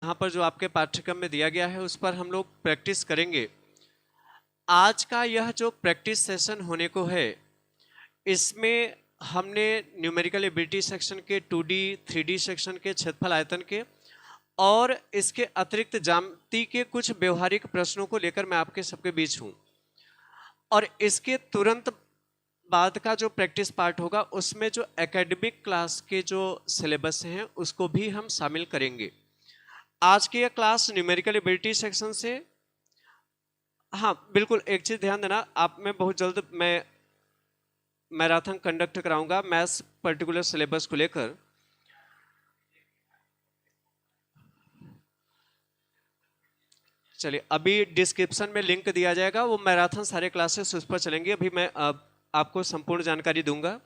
यहाँ पर जो आपके पाठ्यक्रम में दिया गया है उस पर हम लोग प्रैक्टिस करेंगे। आज का यह जो प्रैक्टिस सेशन होने को है, इसमें हमने न्यूमेरिकल एबिलिटी सेक्शन के 2D 3D सेक्शन के क्षेत्रफल आयतन के और इसके अतिरिक्त ज्यामिति के कुछ व्यवहारिक प्रश्नों को लेकर मैं आपके सबके बीच हूँ। और इसके तुरंत बाद का जो प्रैक्टिस पार्ट होगा उसमें जो एकेडमिक क्लास के जो सिलेबस हैं उसको भी हम शामिल करेंगे। आज की यह क्लास न्यूमेरिकल एबिलिटी सेक्शन से, हाँ बिल्कुल एक चीज़ ध्यान देना, आप में बहुत जल्द मैं मैराथन कंडक्ट कराऊंगा मैथ्स पर्टिकुलर सिलेबस को लेकर। चलिए अभी डिस्क्रिप्शन में लिंक दिया जाएगा, वो मैराथन सारे क्लासेस उस पर चलेंगे। अभी मैं आपको संपूर्ण जानकारी दूंगा।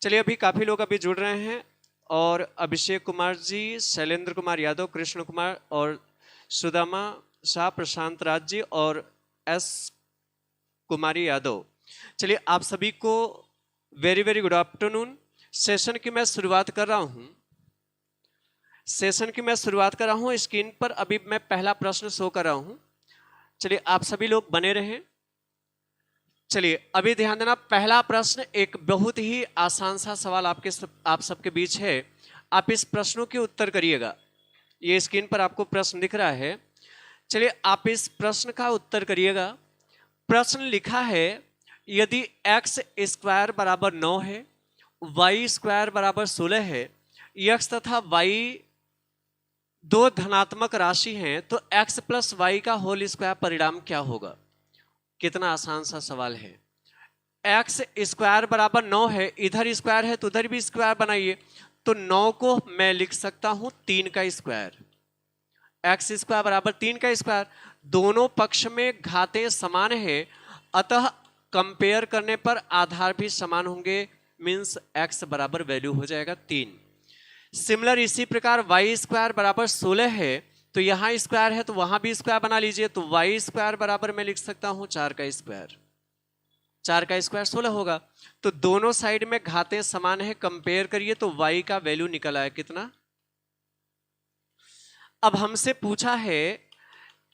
चलिए अभी काफ़ी लोग अभी जुड़ रहे हैं और अभिषेक कुमार जी, शैलेंद्र कुमार यादव, कृष्ण कुमार और सुदामा शाह, प्रशांत राज जी और एस कुमारी यादव। चलिए आप सभी को very very good afternoon. Session की मैं शुरुआत कर रहा हूँ। स्क्रीन पर अभी मैं पहला प्रश्न शो कर रहा हूँ। चलिए आप सभी लोग बने रहें। चलिए अभी ध्यान देना, पहला प्रश्न एक बहुत ही आसान सा सवाल आप सबके बीच है। आप इस प्रश्नों के उत्तर करिएगा। ये स्क्रीन पर आपको प्रश्न दिख रहा है। चलिए आप इस प्रश्न का उत्तर करिएगा। प्रश्न लिखा है, यदि x स्क्वायर बराबर 9 है, y स्क्वायर बराबर 16 है, x तथा y दो धनात्मक राशि हैं, तो x प्लस वाई का होल स्क्वायर परिणाम क्या होगा। कितना आसान सा सवाल है। x स्क्वायर बराबर 9 है, इधर स्क्वायर है तो उधर भी स्क्वायर बनाइए, तो 9 को मैं लिख सकता हूं 3 का स्क्वायर। x स्क्वायर बराबर 3 का स्क्वायर, दोनों पक्ष में घातें समान है, अतः कंपेयर करने पर आधार भी समान होंगे, मीन्स x बराबर वैल्यू हो जाएगा 3। सिमिलर इसी प्रकार y स्क्वायर बराबर 16 है, तो यहां स्क्वायर है तो वहां भी स्क्वायर बना लीजिए, तो y स्क्वायर बराबर मैं लिख सकता हूं 4 का स्क्वायर। 4 का स्क्वायर 16 होगा, तो दोनों साइड में घातें समान है, कंपेयर करिए तो y का वैल्यू निकल आया कितना। अब हमसे पूछा है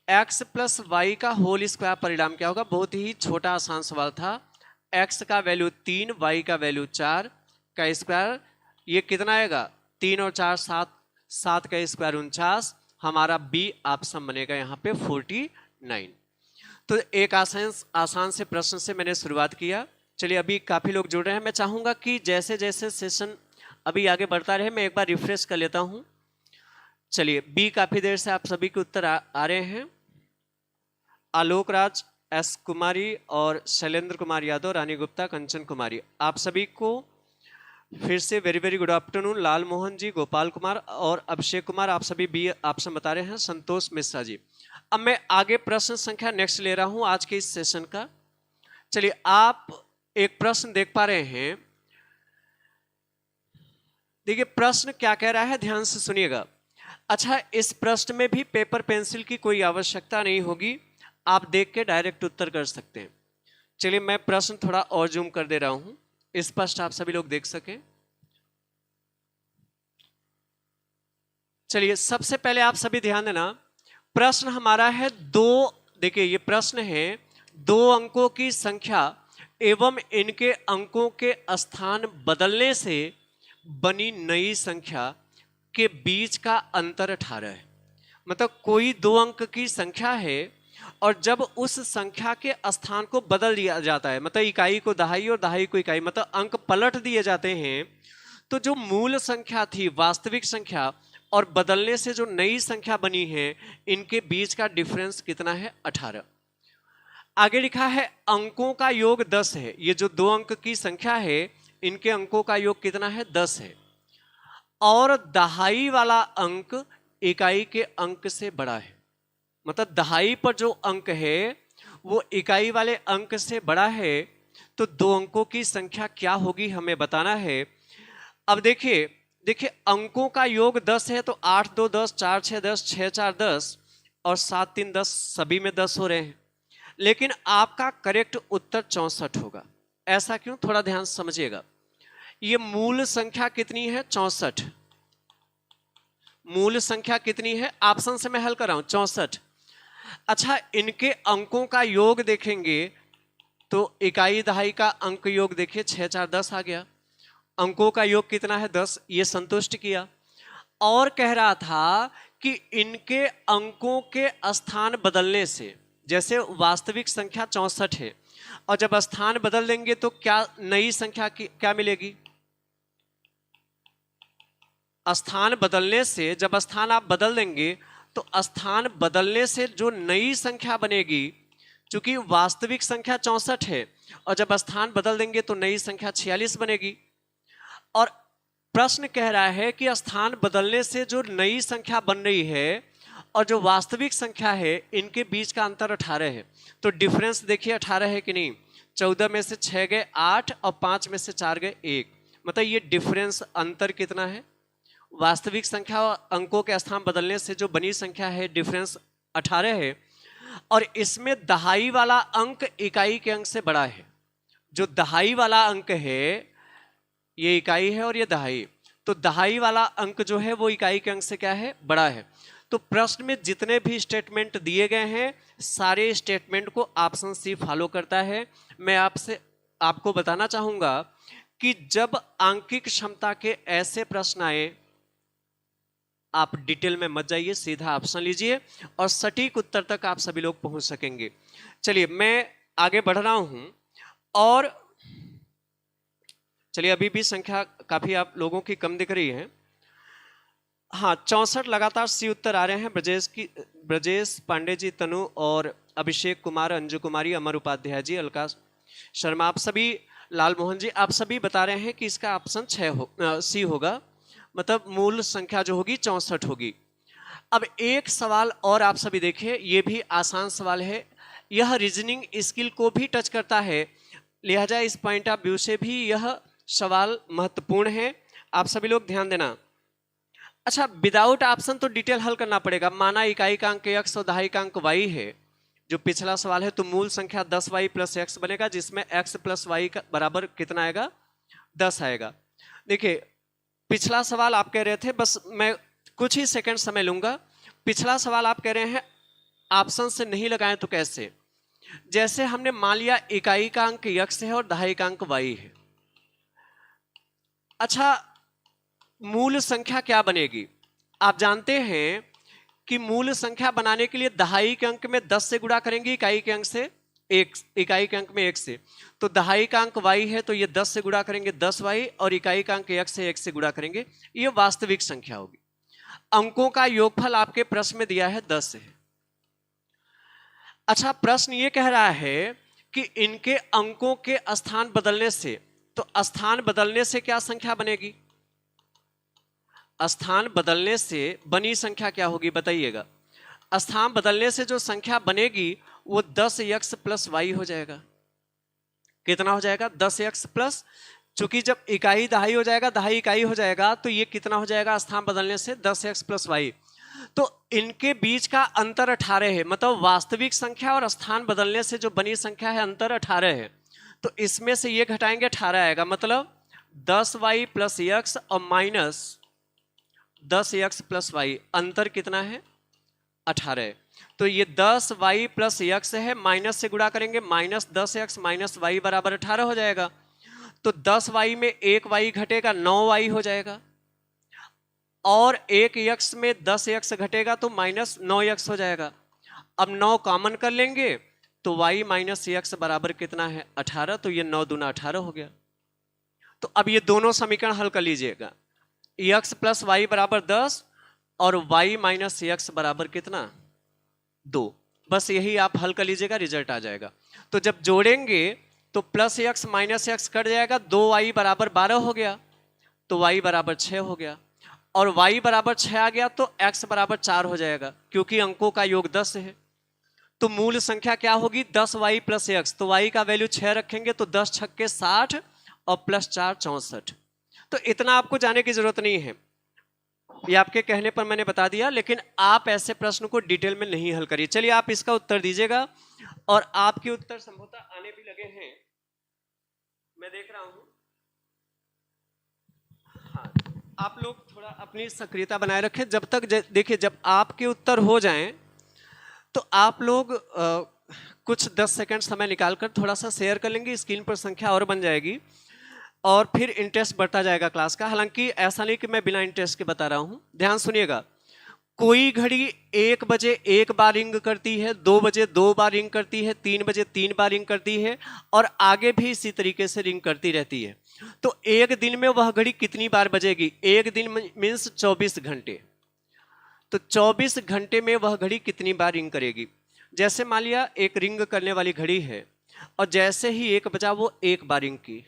x प्लस वाई का होल स्क्वायर परिणाम क्या होगा। बहुत ही छोटा आसान सवाल था। x का वैल्यू 3, y का वैल्यू 4 का स्क्वायर, ये कितना आएगा 3 और 4 7, 7 का स्क्वायर 49, हमारा बी ऑप्शन बनेगा यहाँ पे 49। तो एक आसान से प्रश्न से मैंने शुरुआत किया। चलिए अभी काफ़ी लोग जुड़ रहे हैं। मैं चाहूँगा कि जैसे जैसे सेशन अभी आगे बढ़ता रहे, मैं एक बार रिफ्रेश कर लेता हूँ। चलिए बी काफ़ी देर से आप सभी के उत्तर आ रहे हैं। आलोक राज, एस कुमारी और शैलेंद्र कुमार यादव, रानी गुप्ता, कंचन कुमारी, आप सभी को फिर से वेरी वेरी गुड आफ्टरनून। लाल मोहन जी, गोपाल कुमार और अभिषेक कुमार, आप सभी बी ऑप्शन बता रहे हैं। संतोष मिश्रा जी। अब मैं आगे प्रश्न संख्या नेक्स्ट ले रहा हूं आज के इस सेशन का। चलिए आप एक प्रश्न देख पा रहे हैं। देखिए प्रश्न क्या कह रहा है, ध्यान से सुनिएगा। अच्छा, इस प्रश्न में भी पेपर पेंसिल की कोई आवश्यकता नहीं होगी, आप देख के डायरेक्ट उत्तर कर सकते हैं। चलिए मैं प्रश्न थोड़ा और जूम कर दे रहा हूं, स्पष्ट आप सभी लोग देख सकें। चलिए सबसे पहले आप सभी ध्यान देना, प्रश्न हमारा है देखिए ये प्रश्न है 2 अंकों की संख्या एवं इनके अंकों के स्थान बदलने से बनी नई संख्या के बीच का अंतर 18 है। मतलब कोई 2 अंक की संख्या है और जब उस संख्या के स्थान को बदल दिया जाता है, मतलब इकाई को दहाई और दहाई को इकाई, मतलब अंक पलट दिए जाते हैं, तो जो मूल संख्या थी वास्तविक संख्या और बदलने से जो नई संख्या बनी है, इनके बीच का डिफरेंस कितना है 18। आगे लिखा है अंकों का योग 10 है। ये जो 2 अंक की संख्या है, इनके अंकों का योग कितना है 10 है, और दहाई वाला अंक इकाई के अंक से बड़ा है। मतलब दहाई पर जो अंक है वो इकाई वाले अंक से बड़ा है, तो 2 अंकों की संख्या क्या होगी हमें बताना है। अब देखिए अंकों का योग 10 है, तो 8 2 10, 4 6 10, 6 4 10 और 7 3 10, सभी में 10 हो रहे हैं, लेकिन आपका करेक्ट उत्तर 64 होगा। ऐसा क्यों, थोड़ा ध्यान समझिएगा। ये मूल संख्या कितनी है 64, मूल संख्या कितनी है, ऑप्शन से मैं हल कर रहा हूं 64। अच्छा, इनके अंकों का योग देखेंगे तो इकाई दहाई का अंक योग देखिए 6 4 10 आ गया। अंकों का योग कितना है 10, ये संतुष्ट किया। और कह रहा था कि इनके अंकों के स्थान बदलने से, जैसे वास्तविक संख्या 64 है और जब स्थान बदल देंगे तो क्या नई संख्या की क्या मिलेगी, स्थान बदलने से, जब स्थान आप बदल देंगे तो स्थान बदलने से जो नई संख्या बनेगी, चूंकि वास्तविक संख्या 64 है और जब स्थान बदल देंगे तो नई संख्या 46 बनेगी। और प्रश्न कह रहा है कि स्थान बदलने से जो नई संख्या बन रही है और जो वास्तविक संख्या है, इनके बीच का अंतर 18 है। तो डिफरेंस देखिए 18 है कि नहीं, 14 में से 6 गए 8 और 5 में से 4 गए 1, मतलब ये डिफरेंस अंतर कितना है, वास्तविक संख्या और अंकों के स्थान बदलने से जो बनी संख्या है डिफरेंस 18 है। और इसमें दहाई वाला अंक इकाई के अंक से बड़ा है। जो दहाई वाला अंक है, ये इकाई है और ये दहाई, तो दहाई वाला अंक जो है वो इकाई के अंक से क्या है, बड़ा है। तो प्रश्न में जितने भी स्टेटमेंट दिए गए हैं, सारे स्टेटमेंट को ऑप्शन सी फॉलो करता है। मैं आपको बताना चाहूंगा कि जब आंकिक क्षमता के ऐसे प्रश्न आए, आप डिटेल में मत जाइए, सीधा ऑप्शन लीजिए और सटीक उत्तर तक आप सभी लोग पहुंच सकेंगे। चलिए मैं आगे बढ़ रहा हूं और चलिए अभी भी संख्या काफी आप लोगों की कम दिख रही है। हाँ, 64 लगातार सी उत्तर आ रहे हैं। ब्रजेश पांडे जी, तनु और अभिषेक कुमार, अंजू कुमारी, अमर उपाध्याय जी, अलका शर्मा, आप सभी, लाल मोहन जी, आप सभी बता रहे हैं कि इसका ऑप्शन सी होगा, मतलब मूल संख्या जो होगी 64 होगी। अब एक सवाल और आप सभी देखिए, ये भी आसान सवाल है, यह रीजनिंग स्किल को भी टच करता है, लिहाजा इस पॉइंट ऑफ व्यू से भी यह सवाल महत्वपूर्ण है, आप सभी लोग ध्यान देना। अच्छा, विदाउट ऑप्शन तो डिटेल हल करना पड़ेगा। माना इकाई का अंक x और दहाई का अंक y है, जो पिछला सवाल है, तो मूल संख्या 10y प्लस x बनेगा, जिसमें x प्लस y का बराबर कितना आएगा, 10 आएगा। देखिए पिछला सवाल आप कह रहे थे, बस मैं कुछ ही सेकंड समय लूंगा। पिछला सवाल आप कह रहे हैं ऑप्शन से नहीं लगाएं तो कैसे, जैसे हमने मान लिया इकाई का अंक x है और दहाई का अंक y है। अच्छा, मूल संख्या क्या बनेगी, आप जानते हैं कि मूल संख्या बनाने के लिए दहाई के अंक में 10 से गुणा करेंगे, इकाई के अंक से इकाई के अंक में 1 से, तो दहाई का अंक y है तो ये 10 से गुणा करेंगे 10y, और इकाई का अंक x है 1 से गुणा करेंगे, ये वास्तविक संख्या होगी। अंकों का योगफल आपके प्रश्न में दिया है 10 है। अच्छा, प्रश्न ये कह रहा है कि इनके अंकों के स्थान बदलने से, तो स्थान बदलने से क्या संख्या बनेगी, स्थान बदलने से बनी संख्या क्या होगी बताइएगा। स्थान बदलने से जो संख्या बनेगी वो 10x प्लस वाई हो जाएगा। कितना हो जाएगा, 10x प्लस, चूंकि जब इकाई दहाई हो जाएगा, दहाई इकाई हो जाएगा, तो ये कितना हो जाएगा स्थान बदलने से, 10x प्लस वाई। तो इनके बीच का अंतर 18 है, मतलब वास्तविक संख्या और स्थान बदलने से जो बनी संख्या है अंतर 18 है। तो इसमें से ये घटाएंगे 18 आएगा, मतलब 10y प्लस x और माइनस 10x प्लस वाई, अंतर कितना है 18। तो ये 10y प्लस x है, माइनस से गुणा करेंगे, माइनस 10x माइनस y बराबर 18 हो जाएगा। तो 10y में 1y घटेगा, 9y हो जाएगा, और 1x में 10x घटेगा तो माइनस 9x हो जाएगा। अब 9 कॉमन कर लेंगे तो y माइनस x बराबर कितना है 18, तो ये 9 दूना 18 हो गया। तो अब ये दोनों समीकरण हल कर लीजिएगा, x प्लस वाई बराबर 10 और y माइनस x बराबर कितना 2, बस यही आप हल कर लीजिएगा, रिजल्ट आ जाएगा। तो जब जोड़ेंगे तो plus x minus x cut जाएगा, 2y बराबर 12 हो गया, तो y बराबर 6 हो गया, और y बराबर 6 आ गया तो x बराबर 4 हो जाएगा, क्योंकि अंकों का योग 10 है। तो मूल संख्या क्या होगी, 10y प्लस x, तो y का वैल्यू 6 रखेंगे तो 10 छक्के 60 और प्लस 4 64। तो इतना आपको जाने की जरूरत नहीं है, ये आपके कहने पर मैंने बता दिया, लेकिन आप ऐसे प्रश्न को डिटेल में नहीं हल करिए। चलिए आप इसका उत्तर दीजिएगा, और आपके उत्तर संभवतः आने भी लगे हैं, मैं देख रहा हूं। हाँ, आप लोग थोड़ा अपनी सक्रियता बनाए रखें जब तक देखिए, जब आपके उत्तर हो जाएं तो आप लोग कुछ 10 सेकंड समय निकालकर थोड़ा सा शेयर कर लेंगे, स्क्रीन पर संख्या और बन जाएगी और फिर इंटरेस्ट बढ़ता जाएगा क्लास का। हालांकि ऐसा नहीं कि मैं बिना इंटरेस्ट के बता रहा हूं, ध्यान सुनिएगा। कोई घड़ी 1 बजे 1 बार रिंग करती है, 2 बजे 2 बार रिंग करती है, 3 बजे 3 बार रिंग करती है और आगे भी इसी तरीके से रिंग करती रहती है। तो एक दिन में वह घड़ी कितनी बार बजेगी? एक दिन मीन्स 24 घंटे। तो 24 घंटे में वह घड़ी कितनी बार रिंग करेगी? जैसे मान लिया एक रिंग करने वाली घड़ी है और जैसे ही 1 बजा वो 1 बार रिंग की,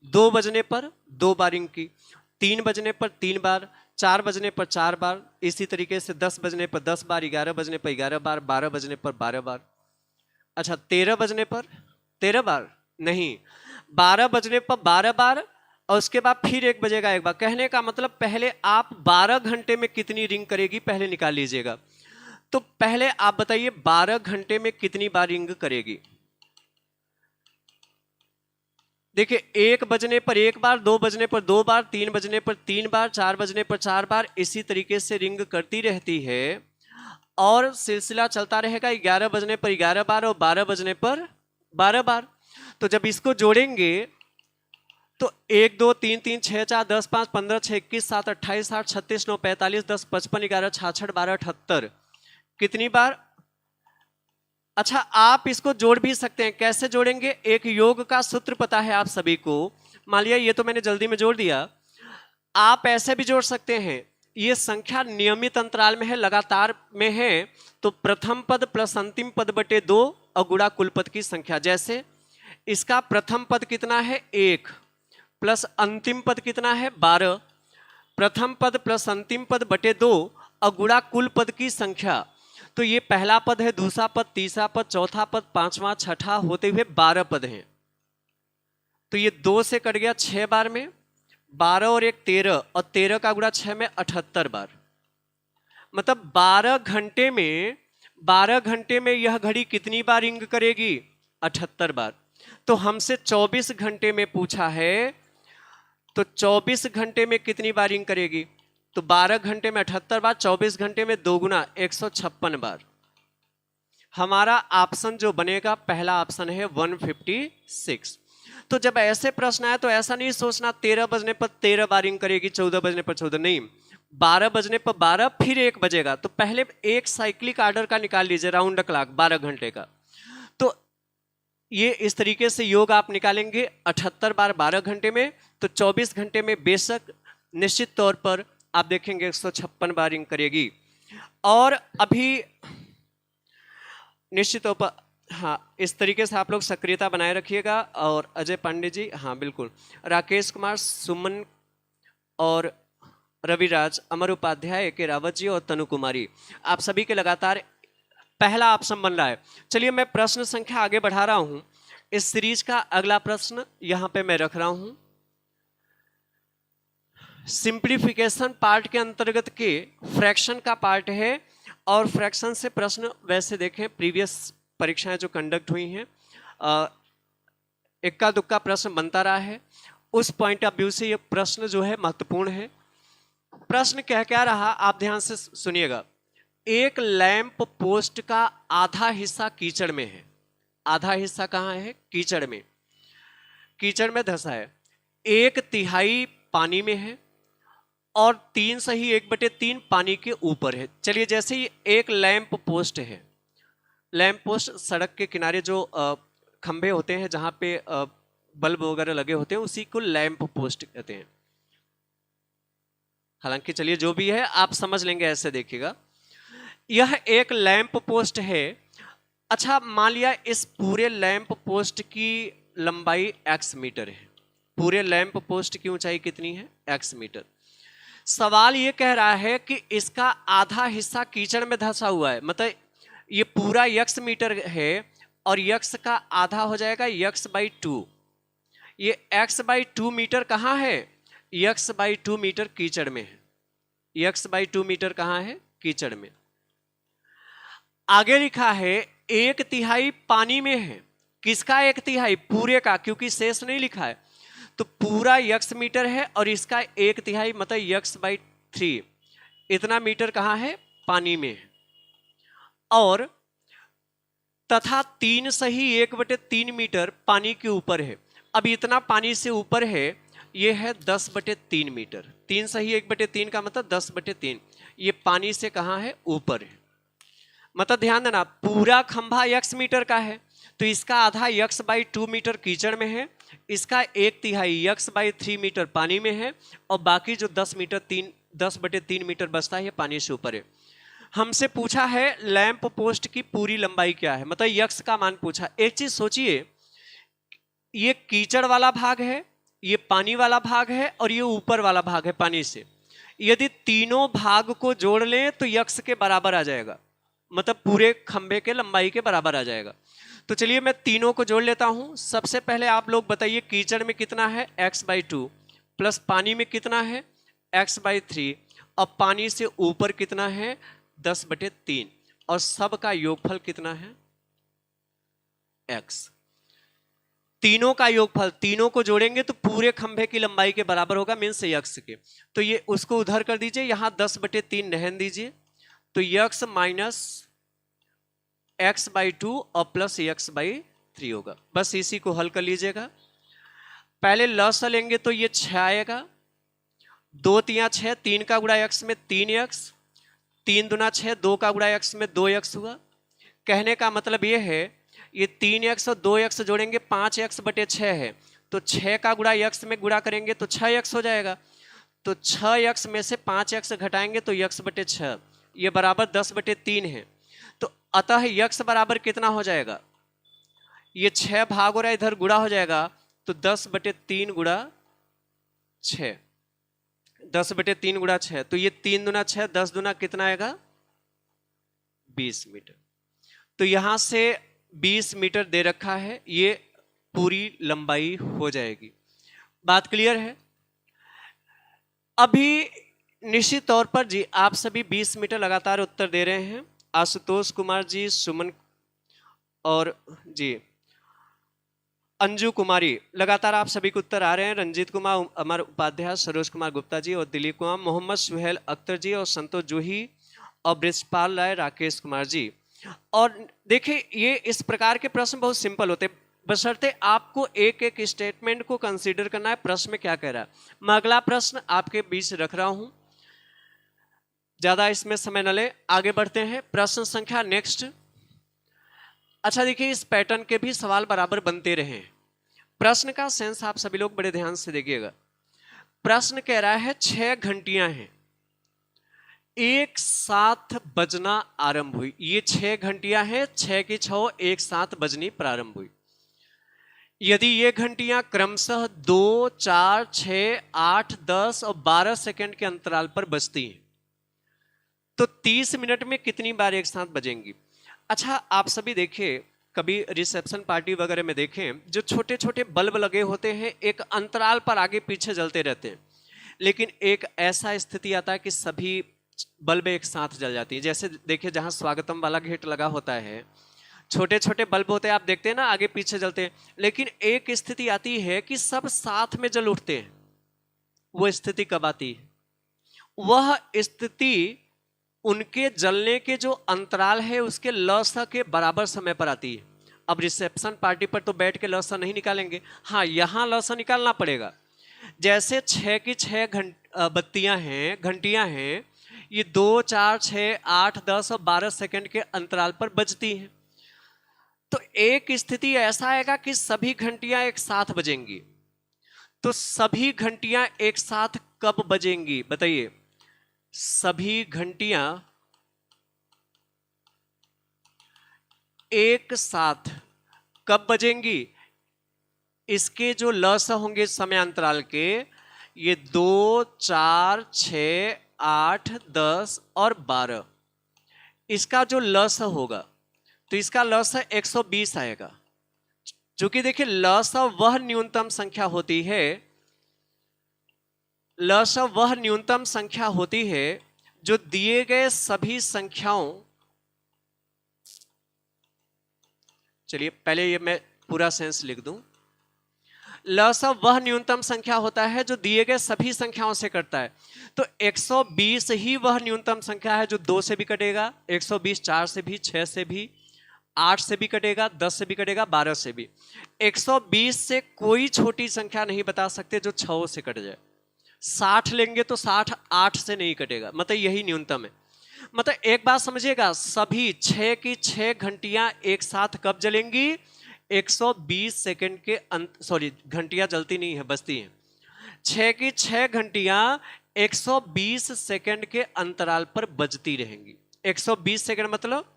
2 बजने पर 2 बार रिंग की, 3 बजने पर 3 बार, 4 बजने पर 4 बार, इसी तरीके से 10 बजने पर 10 बार, 11 बजने पर 11 बार, 12 बजने पर 12 बार। अच्छा 13 बजने पर 13 बार नहीं, 12 बजने पर 12 बार और उसके बाद फिर 1 बजेगा 1 बार। कहने का मतलब पहले आप 12 घंटे में कितनी रिंग करेगी पहले निकाल लीजिएगा। तो पहले आप बताइए 12 घंटे में कितनी बार रिंग करेगी? देखिए 1 बजने पर 1 बार, 2 बजने पर 2 बार, 3 बजने पर 3 बार, 4 बजने पर 4 बार, इसी तरीके से रिंग करती रहती है और सिलसिला चलता रहेगा 11 बजने पर 11 बार और 12 बजने पर 12 बार। तो जब इसको जोड़ेंगे तो 1 2 3 3 6 4 10 5 15 6 21 7 28 8 36 9 45 10 55 11 66 12 78 कितनी बार? अच्छा आप इसको जोड़ भी सकते हैं। कैसे जोड़ेंगे? एक योग का सूत्र पता है आप सभी को। मान लिया ये तो मैंने जल्दी में जोड़ दिया, आप ऐसे भी जोड़ सकते हैं। ये संख्या नियमित अंतराल में है, लगातार में है, तो प्रथम पद प्लस अंतिम पद बटे 2 और गुणा कुल पद की संख्या। जैसे इसका प्रथम पद कितना है? 1 प्लस अंतिम पद कितना है? 12। प्रथम पद प्लस अंतिम पद बटे 2 और गुणा कुल पद की संख्या। तो ये पहला पद है, दूसरा पद, तीसरा पद, चौथा पद, पांचवा, छठा होते हुए 12 पद हैं। तो ये 2 से कट गया 6 बार में, 12 और 1 13 और 13 का गुणा 6 में 78 बार। मतलब 12 घंटे में यह घड़ी कितनी बार रिंग करेगी? 78 बार। तो हमसे 24 घंटे में पूछा है, तो 24 घंटे में कितनी बार रिंग करेगी? तो 12 घंटे में 78 बार, 24 घंटे में 2 गुना 156 बार। हमारा ऑप्शन जो बनेगा पहला ऑप्शन है 156। तो जब ऐसे प्रश्न आए तो ऐसा नहीं सोचना 13 बजने पर 13 बार रिंग करेगी, 14 बजने पर 14, नहीं, 12 बजने पर 12 फिर 1 बजेगा। तो पहले एक साइक्लिक आर्डर का निकाल लीजिए, राउंड क्लॉक 12 घंटे का। तो ये इस तरीके से योग आप निकालेंगे 78 बार 12 घंटे में, तो 24 घंटे में बेशक निश्चित तौर पर आप देखेंगे 156 बार रिंग करेगी। और अभी निश्चित तौर पर हाँ इस तरीके से आप लोग सक्रियता बनाए रखिएगा। और अजय पांडे जी, हाँ बिल्कुल, राकेश कुमार, सुमन और रविराज, अमर उपाध्याय, के रावत जी और तनु कुमारी, आप सभी के लगातार पहला ऑप्शन बन रहा है। चलिए मैं प्रश्न संख्या आगे बढ़ा रहा हूं। इस सीरीज का अगला प्रश्न यहां पे मैं रख रहा हूं, सिंप्लीफिकेशन पार्ट के अंतर्गत के फ्रैक्शन का पार्ट है। और फ्रैक्शन से प्रश्न वैसे देखें प्रीवियस परीक्षाएं जो कंडक्ट हुई हैं, इक्का दुक्का प्रश्न बनता रहा है। उस पॉइंट ऑफ व्यू से ये प्रश्न जो है महत्वपूर्ण है। प्रश्न क्या रहा आप ध्यान से सुनिएगा। एक लैंप पोस्ट का आधा हिस्सा कीचड़ में है। आधा हिस्सा कहाँ है? कीचड़ में। कीचड़ में धंसा है। 1/3 पानी में है और 3 सही 1/3 पानी के ऊपर है। चलिए जैसे ही एक लैंप पोस्ट है, लैंप पोस्ट सड़क के किनारे जो खंभे होते हैं जहां पे बल्ब वगैरह लगे होते हैं, उसी को लैंप पोस्ट कहते हैं। हालांकि चलिए जो भी है आप समझ लेंगे, ऐसे देखिएगा। यह एक लैंप पोस्ट है। अच्छा मान लिया इस पूरे लैंप पोस्ट की लंबाई x मीटर है। पूरे लैंप पोस्ट की ऊंचाई कितनी है? x metre. सवाल ये कह रहा है कि इसका आधा हिस्सा कीचड़ में धंसा हुआ है, मतलब ये पूरा x मीटर है और x का आधा हो जाएगा x/2। ये x/2 मीटर कहाँ है? x/2 मीटर कीचड़ में है। x/2 मीटर कहाँ है? कीचड़ में। आगे लिखा है 1/3 पानी में है। किसका 1/3? पूरे का, क्योंकि शेष नहीं लिखा है। तो पूरा यक्स मीटर है और इसका 1/3 मतलब x/3 इतना मीटर कहाँ है? पानी में है। और तथा 3 सही 1/3 मीटर पानी के ऊपर है। अब इतना पानी से ऊपर है, ये है 10/3 मीटर। 3 सही 1/3 का मतलब 10/3। ये पानी से कहाँ है? ऊपर है। मतलब ध्यान देना, पूरा खंभा x मीटर का है तो इसका आधा x/2 मीटर कीचड़ में है, इसका 1/3 x/3 मीटर पानी में है और बाकी जो 10/3 मीटर बचता है ये पानी से ऊपर है। हमसे पूछा है लैंप पोस्ट की पूरी लंबाई क्या है, मतलब यक्स का मान पूछा। एक चीज सोचिए, ये कीचड़ वाला भाग है, ये पानी वाला भाग है और ये ऊपर वाला भाग है पानी से। यदि तीनों भाग को जोड़ लें तो यक्स के बराबर आ जाएगा, मतलब पूरे खंभे के लंबाई के बराबर आ जाएगा। तो चलिए मैं तीनों को जोड़ लेता हूं। सबसे पहले आप लोग बताइए कीचड़ में कितना है? x/2 प्लस पानी में कितना है? x/3 और पानी से ऊपर कितना है? 10/3 और सब का योगफल कितना है? x। तीनों का योगफल, तीनों को जोड़ेंगे तो पूरे खंभे की लंबाई के बराबर होगा, मीन्स x के। तो ये उसको उधर कर दीजिए, यहां 10/3 रहने दीजिए, तो x माइनस x/2 और प्लस x/3 होगा। बस इसी को हल कर लीजिएगा। पहले लसा लेंगे तो ये 6 आएगा, 2 तिया 6, 3 का गुणा x में 3x, 3 दूना 6, 2 का गुणा x में 2x हुआ। कहने का मतलब ये है, ये 3x और 2x जोड़ेंगे 5x/6 है, तो 6 का गुणा x में गुणा करेंगे तो 6x हो जाएगा। तो 6x में से 5x घटाएंगे तो x/6, ये बराबर 10/3 है। तो अतः x बराबर कितना हो जाएगा? ये 6 भाग हो रहा है, इधर गुणा हो जाएगा तो 10/3 गुणा 6, 10/3 गुणा 6, तो ये 3 दूना 6, 10 दूना कितना आएगा? 20 मीटर। तो यहां से 20 मीटर दे रखा है, ये पूरी लंबाई हो जाएगी। बात क्लियर है? अभी निश्चित तौर पर जी आप सभी 20 मीटर लगातार उत्तर दे रहे हैं। आशुतोष कुमार जी, सुमन और जी अंजू कुमारी, लगातार आप सभी को उत्तर आ रहे हैं। रंजीत कुमार, अमर उपाध्याय, सरोज कुमार गुप्ता जी और दिलीप कुमार, मोहम्मद सुहेल अख्तर जी और संतोष जूही और ब्रिजपाल राय, राकेश कुमार जी। और देखिए ये इस प्रकार के प्रश्न बहुत सिंपल होते हैं, बशर्ते आपको एक एक स्टेटमेंट को कंसीडर करना है प्रश्न में क्या कह रहा है। मैं अगला प्रश्न आपके बीच रख रहा हूं, ज्यादा इसमें समय न ले, आगे बढ़ते हैं। प्रश्न संख्या नेक्स्ट। अच्छा देखिए, इस पैटर्न के भी सवाल बराबर बनते रहे। प्रश्न का सेंस आप सभी लोग बड़े ध्यान से देखिएगा। प्रश्न कह रहा है 6 घंटियां हैं, एक साथ बजना आरंभ हुई। ये 6 घंटियां हैं, 6 की 6 एक साथ बजनी प्रारंभ हुई। यदि ये घंटियां क्रमशः 2, 4, 6, 8, 10 और 12 सेकंड के अंतराल पर बजती हैं तो 30 मिनट में कितनी बार एक साथ बजेंगी? अच्छा आप सभी देखिए, कभी रिसेप्शन पार्टी वगैरह में देखें, जो छोटे छोटे बल्ब लगे होते हैं एक अंतराल पर आगे पीछे जलते रहते हैं, लेकिन एक ऐसा स्थिति आता है कि सभी बल्ब एक साथ जल जाती है। जैसे देखिए जहां स्वागतम वाला गेट लगा होता है, छोटे छोटे बल्ब होते हैं, आप देखते हैं ना आगे पीछे जलते हैं, लेकिन एक स्थिति आती है कि सब साथ में जल उठते हैं। वो स्थिति कब आती है? वह स्थिति उनके जलने के जो अंतराल है उसके लसा के बराबर समय पर आती है। अब रिसेप्शन पार्टी पर तो बैठ के लसा नहीं निकालेंगे, हाँ यहां लसा निकालना पड़ेगा। जैसे 6 की 6 बत्तियां हैं, घंटियां हैं, ये 2, 4, 6, 8, 10 और 12 सेकंड के अंतराल पर बजती हैं। तो एक स्थिति ऐसा आएगा कि सभी घंटियां एक साथ बजेंगी। तो सभी घंटियां एक साथ कब बजेंगी बताइए? सभी घंटियां एक साथ कब बजेंगी? इसके जो लस होंगे समय अंतराल के, ये 2, 4, 6, 8, 10 और 12, इसका जो लस होगा तो इसका लस 120 आएगा। चूंकि देखिए लस वह न्यूनतम संख्या होती है, लस वह न्यूनतम संख्या होती है जो दिए गए सभी संख्याओं, चलिए पहले ये मैं पूरा सेंस लिख दूं, लसव वह न्यूनतम संख्या होता है जो दिए गए सभी संख्याओं से कटता है। तो 120 ही वह न्यूनतम संख्या है जो 2 से भी कटेगा, 120 4 से भी, 6 से भी, 8 से भी कटेगा, 10 से भी कटेगा, 12 से भी। 120 से कोई छोटी संख्या नहीं बता सकते जो 6 से कट जाए। 60 लेंगे तो 60 8 से नहीं कटेगा, मतलब यही न्यूनतम है। मतलब एक बात समझिएगा, सभी 6 की 6 घंटियां एक साथ कब जलेंगी? 120 सेकंड के सॉरी, घंटियां जलती नहीं है, बजती हैं। 6 की 6 घंटियां 120 सेकंड के अंतराल पर बजती रहेंगी। 120 सेकंड मतलब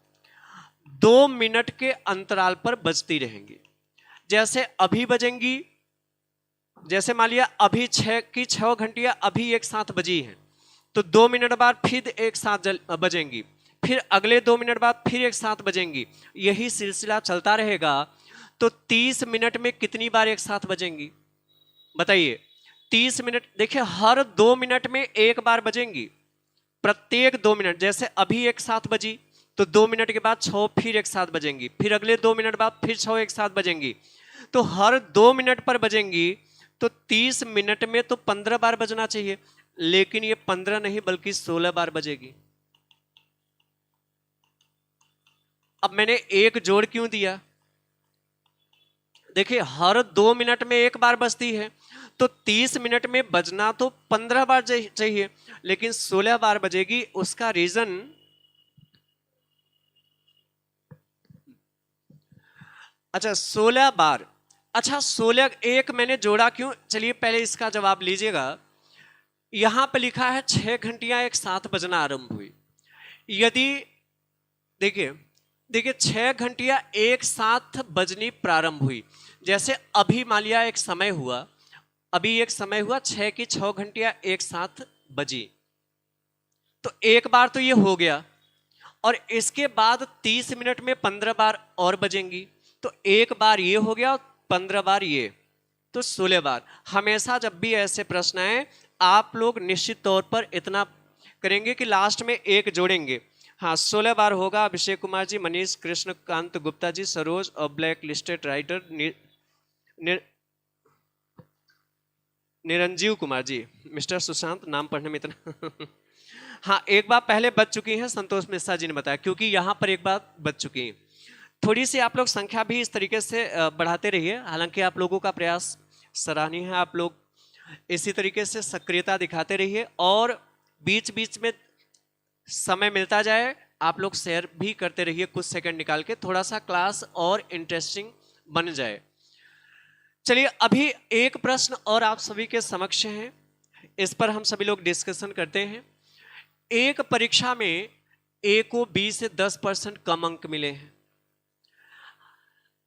2 मिनट के अंतराल पर बजती रहेंगी। जैसे अभी बजेंगी, जैसे मान लिया अभी 6 की 6 घंटियां अभी एक साथ बजी हैं, तो 2 मिनट बाद फिर एक साथ बजेंगी, फिर अगले 2 मिनट बाद फिर एक साथ बजेंगी, यही सिलसिला चलता रहेगा। तो 30 मिनट में कितनी बार एक साथ बजेंगी बताइए? 30 मिनट, देखिए हर 2 मिनट में एक बार बजेंगी, प्रत्येक 2 मिनट। जैसे अभी एक साथ बजी तो 2 मिनट के बाद 6 फिर एक साथ बजेंगी, फिर अगले 2 मिनट बाद फिर 6 एक साथ बजेंगी, तो हर 2 मिनट पर बजेंगी। तो 30 मिनट में तो 15 बार बजना चाहिए, लेकिन ये 15 नहीं बल्कि 16 बार बजेगी। अब मैंने एक जोड़ क्यों दिया? देखिए हर 2 मिनट में एक बार बजती है, तो 30 मिनट में बजना तो 15 बार चाहिए, लेकिन 16 बार बजेगी। उसका रीजन, अच्छा 16 बार, अच्छा 16 एक मैंने जोड़ा क्यों? चलिए पहले इसका जवाब लीजिएगा। यहां पर लिखा है 6 घंटियां एक साथ बजना आरंभ हुई। यदि देखिए देखिए 6 घंटियां एक साथ बजनी प्रारंभ हुई, जैसे अभी मान लिया एक समय हुआ, अभी एक समय हुआ 6 की 6 घंटियां एक साथ बजी, तो एक बार तो ये हो गया, और इसके बाद 30 मिनट में 15 बार और बजेंगी, तो एक बार ये हो गया, 15 बार ये, तो 16 बार। हमेशा जब भी ऐसे प्रश्न आए, आप लोग निश्चित तौर पर इतना करेंगे कि लास्ट में एक जोड़ेंगे। हाँ 16 बार होगा। अभिषेक कुमार जी, मनीष कृष्णकांत गुप्ता जी, सरोज और black listed writer निरंजीव Kumar ji, mister Sushant, नाम पढ़ने में इतना हाँ एक बार पहले बच चुकी हैं, संतोष मिश्रा जी ने बताया, क्योंकि यहां पर एक बार बच चुकी हैं। थोड़ी सी आप लोग संख्या भी इस तरीके से बढ़ाते रहिए, हालांकि आप लोगों का प्रयास सराहनीय है। आप लोग इसी तरीके से सक्रियता दिखाते रहिए, और बीच बीच में समय मिलता जाए आप लोग शेयर भी करते रहिए, कुछ सेकंड निकाल के, थोड़ा सा क्लास और इंटरेस्टिंग बन जाए। चलिए अभी एक प्रश्न और आप सभी के समक्ष है, इस पर हम सभी लोग डिस्कशन करते हैं। एक परीक्षा में ए को बी से 10% कम अंक मिले हैं,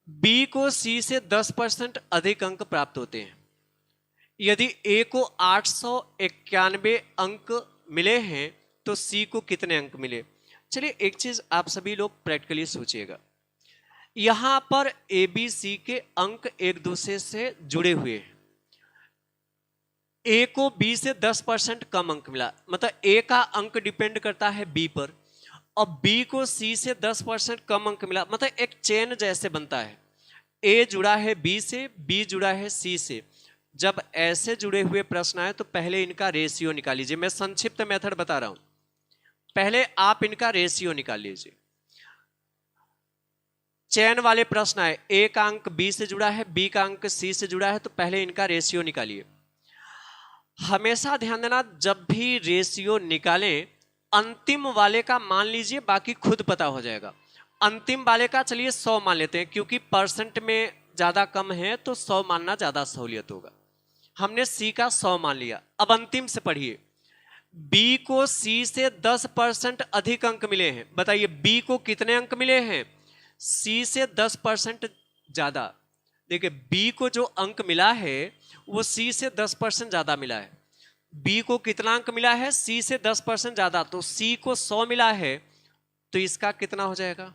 बी को सी से 10% अधिक अंक प्राप्त होते हैं। यदि ए को 891 अंक मिले हैं तो सी को कितने अंक मिले? चलिए एक चीज आप सभी लोग प्रैक्टिकली सोचिएगा, यहां पर ए बी सी के अंक एक दूसरे से जुड़े हुए हैं। ए को बी से 10% कम अंक मिला, मतलब ए का अंक डिपेंड करता है बी पर, और बी को सी से 10% कम अंक मिला, मतलब एक चेन जैसे बनता है। ए जुड़ा है बी से, बी जुड़ा है सी से। जब ऐसे जुड़े हुए प्रश्न आए तो पहले इनका रेशियो निकाल लीजिए। मैं संक्षिप्त मेथड बता रहा हूं, पहले आप इनका रेशियो निकाल लीजिए। चैन वाले प्रश्न आए, ए का अंक बी से जुड़ा है, बी का अंक सी से जुड़ा है, तो पहले इनका रेशियो निकालिए। हमेशा ध्यान देना, जब भी रेशियो निकालें अंतिम वाले का मान लीजिए, बाकी खुद पता हो जाएगा। अंतिम वाले का चलिए 100 मान लेते हैं, क्योंकि परसेंट में ज्यादा कम है तो 100 मानना ज्यादा सहूलियत होगा। हमने सी का 100 मान लिया। अब अंतिम से पढ़िए, बी को सी से 10% अधिक अंक मिले हैं। बताइए बी को कितने अंक मिले हैं? सी से 10% ज्यादा। देखिए बी को जो अंक मिला है वो सी से 10% ज्यादा मिला है। बी को कितना अंक मिला है? सी से 10% ज्यादा। तो सी को 100 मिला है, तो इसका कितना हो जाएगा?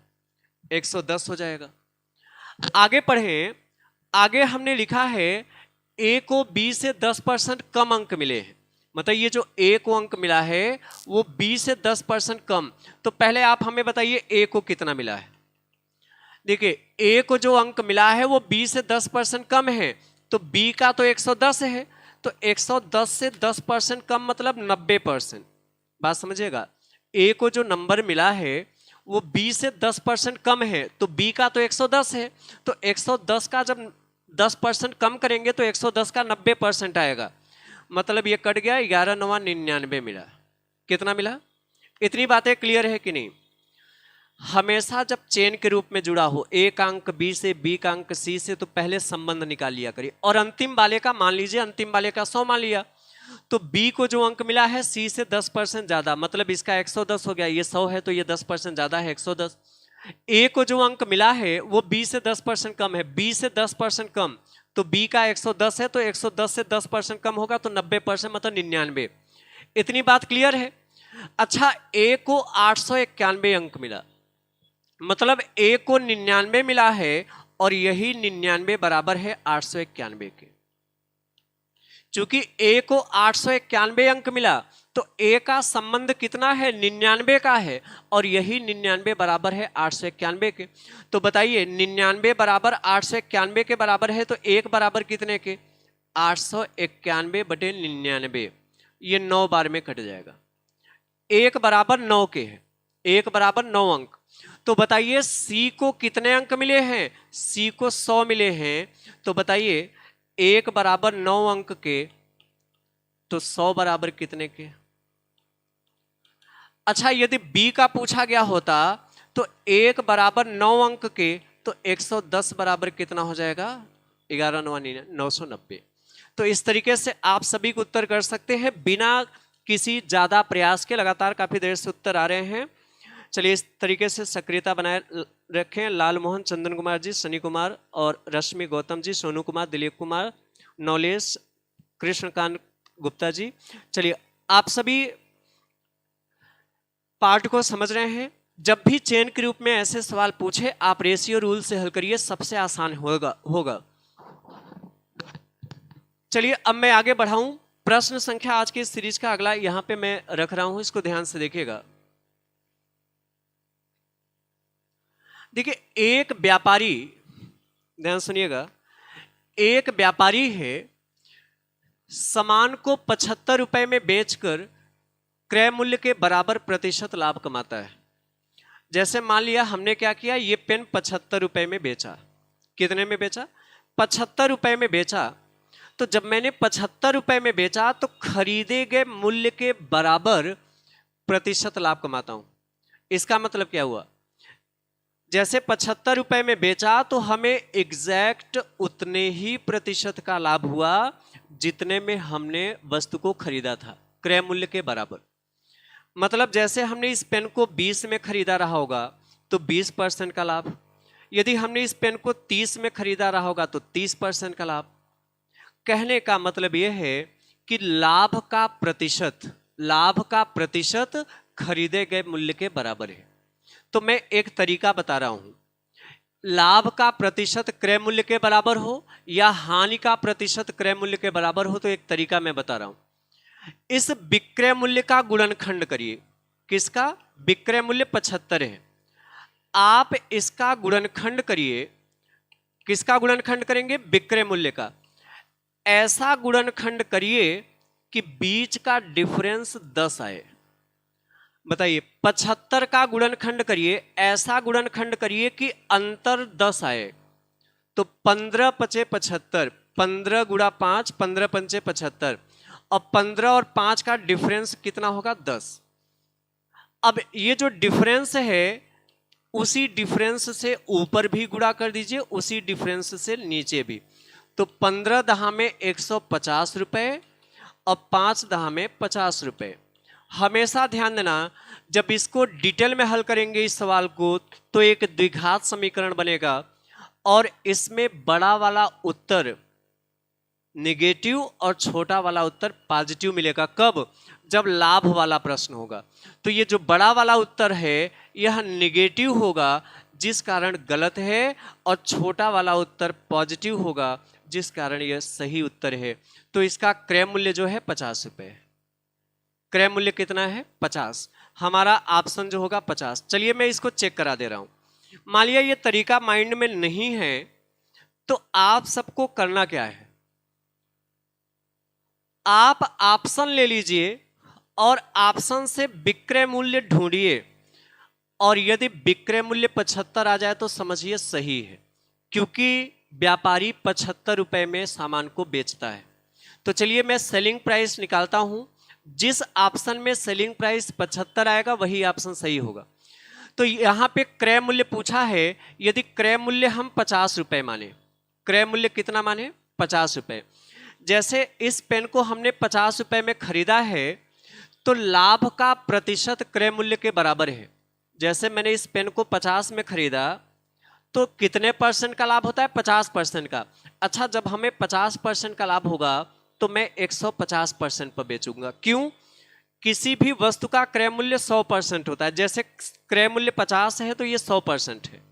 110 हो जाएगा। आगे पढ़ें, आगे हमने लिखा है ए को बी से 10% कम अंक मिले हैं। मतलब ये जो ए को अंक मिला है वो बी से 10% कम। तो पहले आप हमें बताइए ए को कितना मिला है। देखिए ए को जो अंक मिला है वो बी से 10% कम है, तो बी का तो 110 है, तो 110 से 10% कम मतलब 90%। बात समझिएगा, ए को जो नंबर मिला है वो बी से 10% कम है, तो बी का तो 110 है, तो 110 का जब 10% कम करेंगे तो 110 का 90% आएगा, मतलब ये कट गया, 11 9 99 मिला। कितना मिला? इतनी बातें क्लियर है कि नहीं? हमेशा जब चेन के रूप में जुड़ा हो, ए का अंक बी से, बी का अंक सी से, तो पहले संबंध निकाल लिया करिए। और अंतिम वाले का मान लीजिए, अंतिम वाले का 100 मान लिया, तो बी को जो अंक मिला है सी से 10% ज्यादा, मतलब इसका 110 हो गया, ये 100 है तो ये 10% ज्यादा है 110। ए को जो अंक मिला है वो बी से 10% कम है, बी से 10% कम, तो बी का 110 है तो 110 से 10% कम होगा तो 90%, मतलब 99। इतनी बात क्लियर है? अच्छा, ए को 891 अंक मिला, मतलब ए को 99 मिला है और यही 99 बराबर है 891 के। चूंकि ए को 891 अंक मिला तो ए का संबंध कितना है? 99 का है, और यही 99 बराबर है 891 के। तो बताइए 99 बराबर 891 के बराबर है, तो एक बराबर कितने के? 891 बटे 99, ये 9 बार में कट जाएगा। एक बराबर 9 के है, एक बराबर 9 अंक। तो बताइए सी को कितने अंक मिले हैं? सी को 100 मिले हैं, तो बताइए एक बराबर 9 अंक के, तो 100 बराबर कितने के? अच्छा, यदि बी का पूछा गया होता तो एक बराबर 9 अंक के, तो 110 बराबर कितना हो जाएगा? 11 9 990। तो इस तरीके से आप सभी को उत्तर कर सकते हैं बिना किसी ज्यादा प्रयास के। लगातार काफी देर से उत्तर आ रहे हैं। चलिए इस तरीके से सक्रियता बनाए रखें। लाल मोहन, चंदन कुमार जी, सनी कुमार और रश्मि गौतम जी, सोनू कुमार, दिलीप कुमार, नौलेश, कृष्णकांत गुप्ता जी। चलिए आप सभी पार्ट को समझ रहे हैं। जब भी चेन के रूप में ऐसे सवाल पूछे आप रेशियो रूल से हल करिए, सबसे आसान होगा। चलिए अब मैं आगे बढ़ाऊं। प्रश्न संख्या आज की सीरीज का अगला यहां पे मैं रख रहा हूं, इसको ध्यान से देखिएगा। देखिए एक व्यापारी, ध्यान सुनिएगा, एक व्यापारी है, सामान को 75 रुपए में बेचकर क्रय मूल्य के बराबर प्रतिशत लाभ कमाता है। जैसे मान लिया हमने क्या किया, ये पेन 75 रुपए में बेचा। कितने में बेचा? 75 रुपए में बेचा। तो जब मैंने 75 रुपए में बेचा तो खरीदे गए मूल्य के बराबर प्रतिशत लाभ कमाता हूं। इसका मतलब क्या हुआ? जैसे 75 रुपए में बेचा तो हमें एग्जैक्ट उतने ही प्रतिशत का लाभ हुआ जितने में हमने वस्तु को खरीदा था, क्रय मूल्य के बराबर। मतलब जैसे हमने इस पेन को 20 में खरीदा रहा होगा तो 20% का लाभ, यदि हमने इस पेन को 30 में खरीदा रहा होगा तो 30% का लाभ। कहने का मतलब यह है कि लाभ का प्रतिशत खरीदे गए मूल्य के बराबर है। तो मैं एक तरीका बता रहा हूं, लाभ का प्रतिशत क्रय मूल्य के बराबर हो या हानि का प्रतिशत क्रय मूल्य के बराबर हो, तो एक तरीका मैं बता रहा हूं। इस विक्रय मूल्य का गुणनखंड करिए। किसका? विक्रय मूल्य 75 है, आप इसका गुणनखंड करिए। किसका गुणनखंड करेंगे? विक्रय मूल्य का। ऐसा गुणनखंड करिए कि बीच का डिफरेंस 10 आए। बताइए 75 का गुणनखंड करिए, ऐसा गुणनखंड करिए कि अंतर 10 आए। तो 15 पचे 75, 15 गुणा 5, 15 पंचे 75, और 15 और 5 का डिफरेंस कितना होगा? 10। अब ये जो डिफरेंस है उसी डिफरेंस से ऊपर भी गुणा कर दीजिए, उसी डिफरेंस से नीचे भी। तो 15 दहा में 150 रुपए और 5 दहा में 50 रुपए। हमेशा ध्यान देना, जब इसको डिटेल में हल करेंगे इस सवाल को तो एक द्विघात समीकरण बनेगा और इसमें बड़ा वाला उत्तर नेगेटिव और छोटा वाला उत्तर पॉजिटिव मिलेगा। कब? जब लाभ वाला प्रश्न होगा। तो ये जो बड़ा वाला उत्तर है यह नेगेटिव होगा जिस कारण गलत है, और छोटा वाला उत्तर पॉजिटिव होगा जिस कारण यह सही उत्तर है। तो इसका क्रय मूल्य जो है 50 रुपए। क्रय मूल्य कितना है? 50। हमारा ऑप्शन जो होगा 50। चलिए मैं इसको चेक करा दे रहा हूं। मान लिया ये तरीका माइंड में नहीं है तो आप सबको करना क्या है, आप ऑप्शन ले लीजिए और ऑप्शन से विक्रय मूल्य ढूंढिए, और यदि विक्रय मूल्य 75 आ जाए तो समझिए सही है, क्योंकि व्यापारी 75 रुपए में सामान को बेचता है। तो चलिए मैं सेलिंग प्राइस निकालता हूं, जिस ऑप्शन में सेलिंग प्राइस 75 आएगा वही ऑप्शन सही होगा। तो यहां पे क्रय मूल्य पूछा है, यदि क्रय मूल्य हम 50 रुपए माने, क्रय मूल्य कितना माने 50 रुपए, जैसे इस पेन को हमने 50 रुपए में खरीदा है तो लाभ का प्रतिशत क्रय मूल्य के बराबर है। जैसे मैंने इस पेन को 50 में खरीदा तो कितने परसेंट का लाभ होता है, 50% का। अच्छा, जब हमें 50% का लाभ होगा तो मैं 150% पर बेचूंगा। क्यों? किसी भी वस्तु का क्रय मूल्य 100% होता है, जैसे क्रय मूल्य 50 है तो ये 100% है।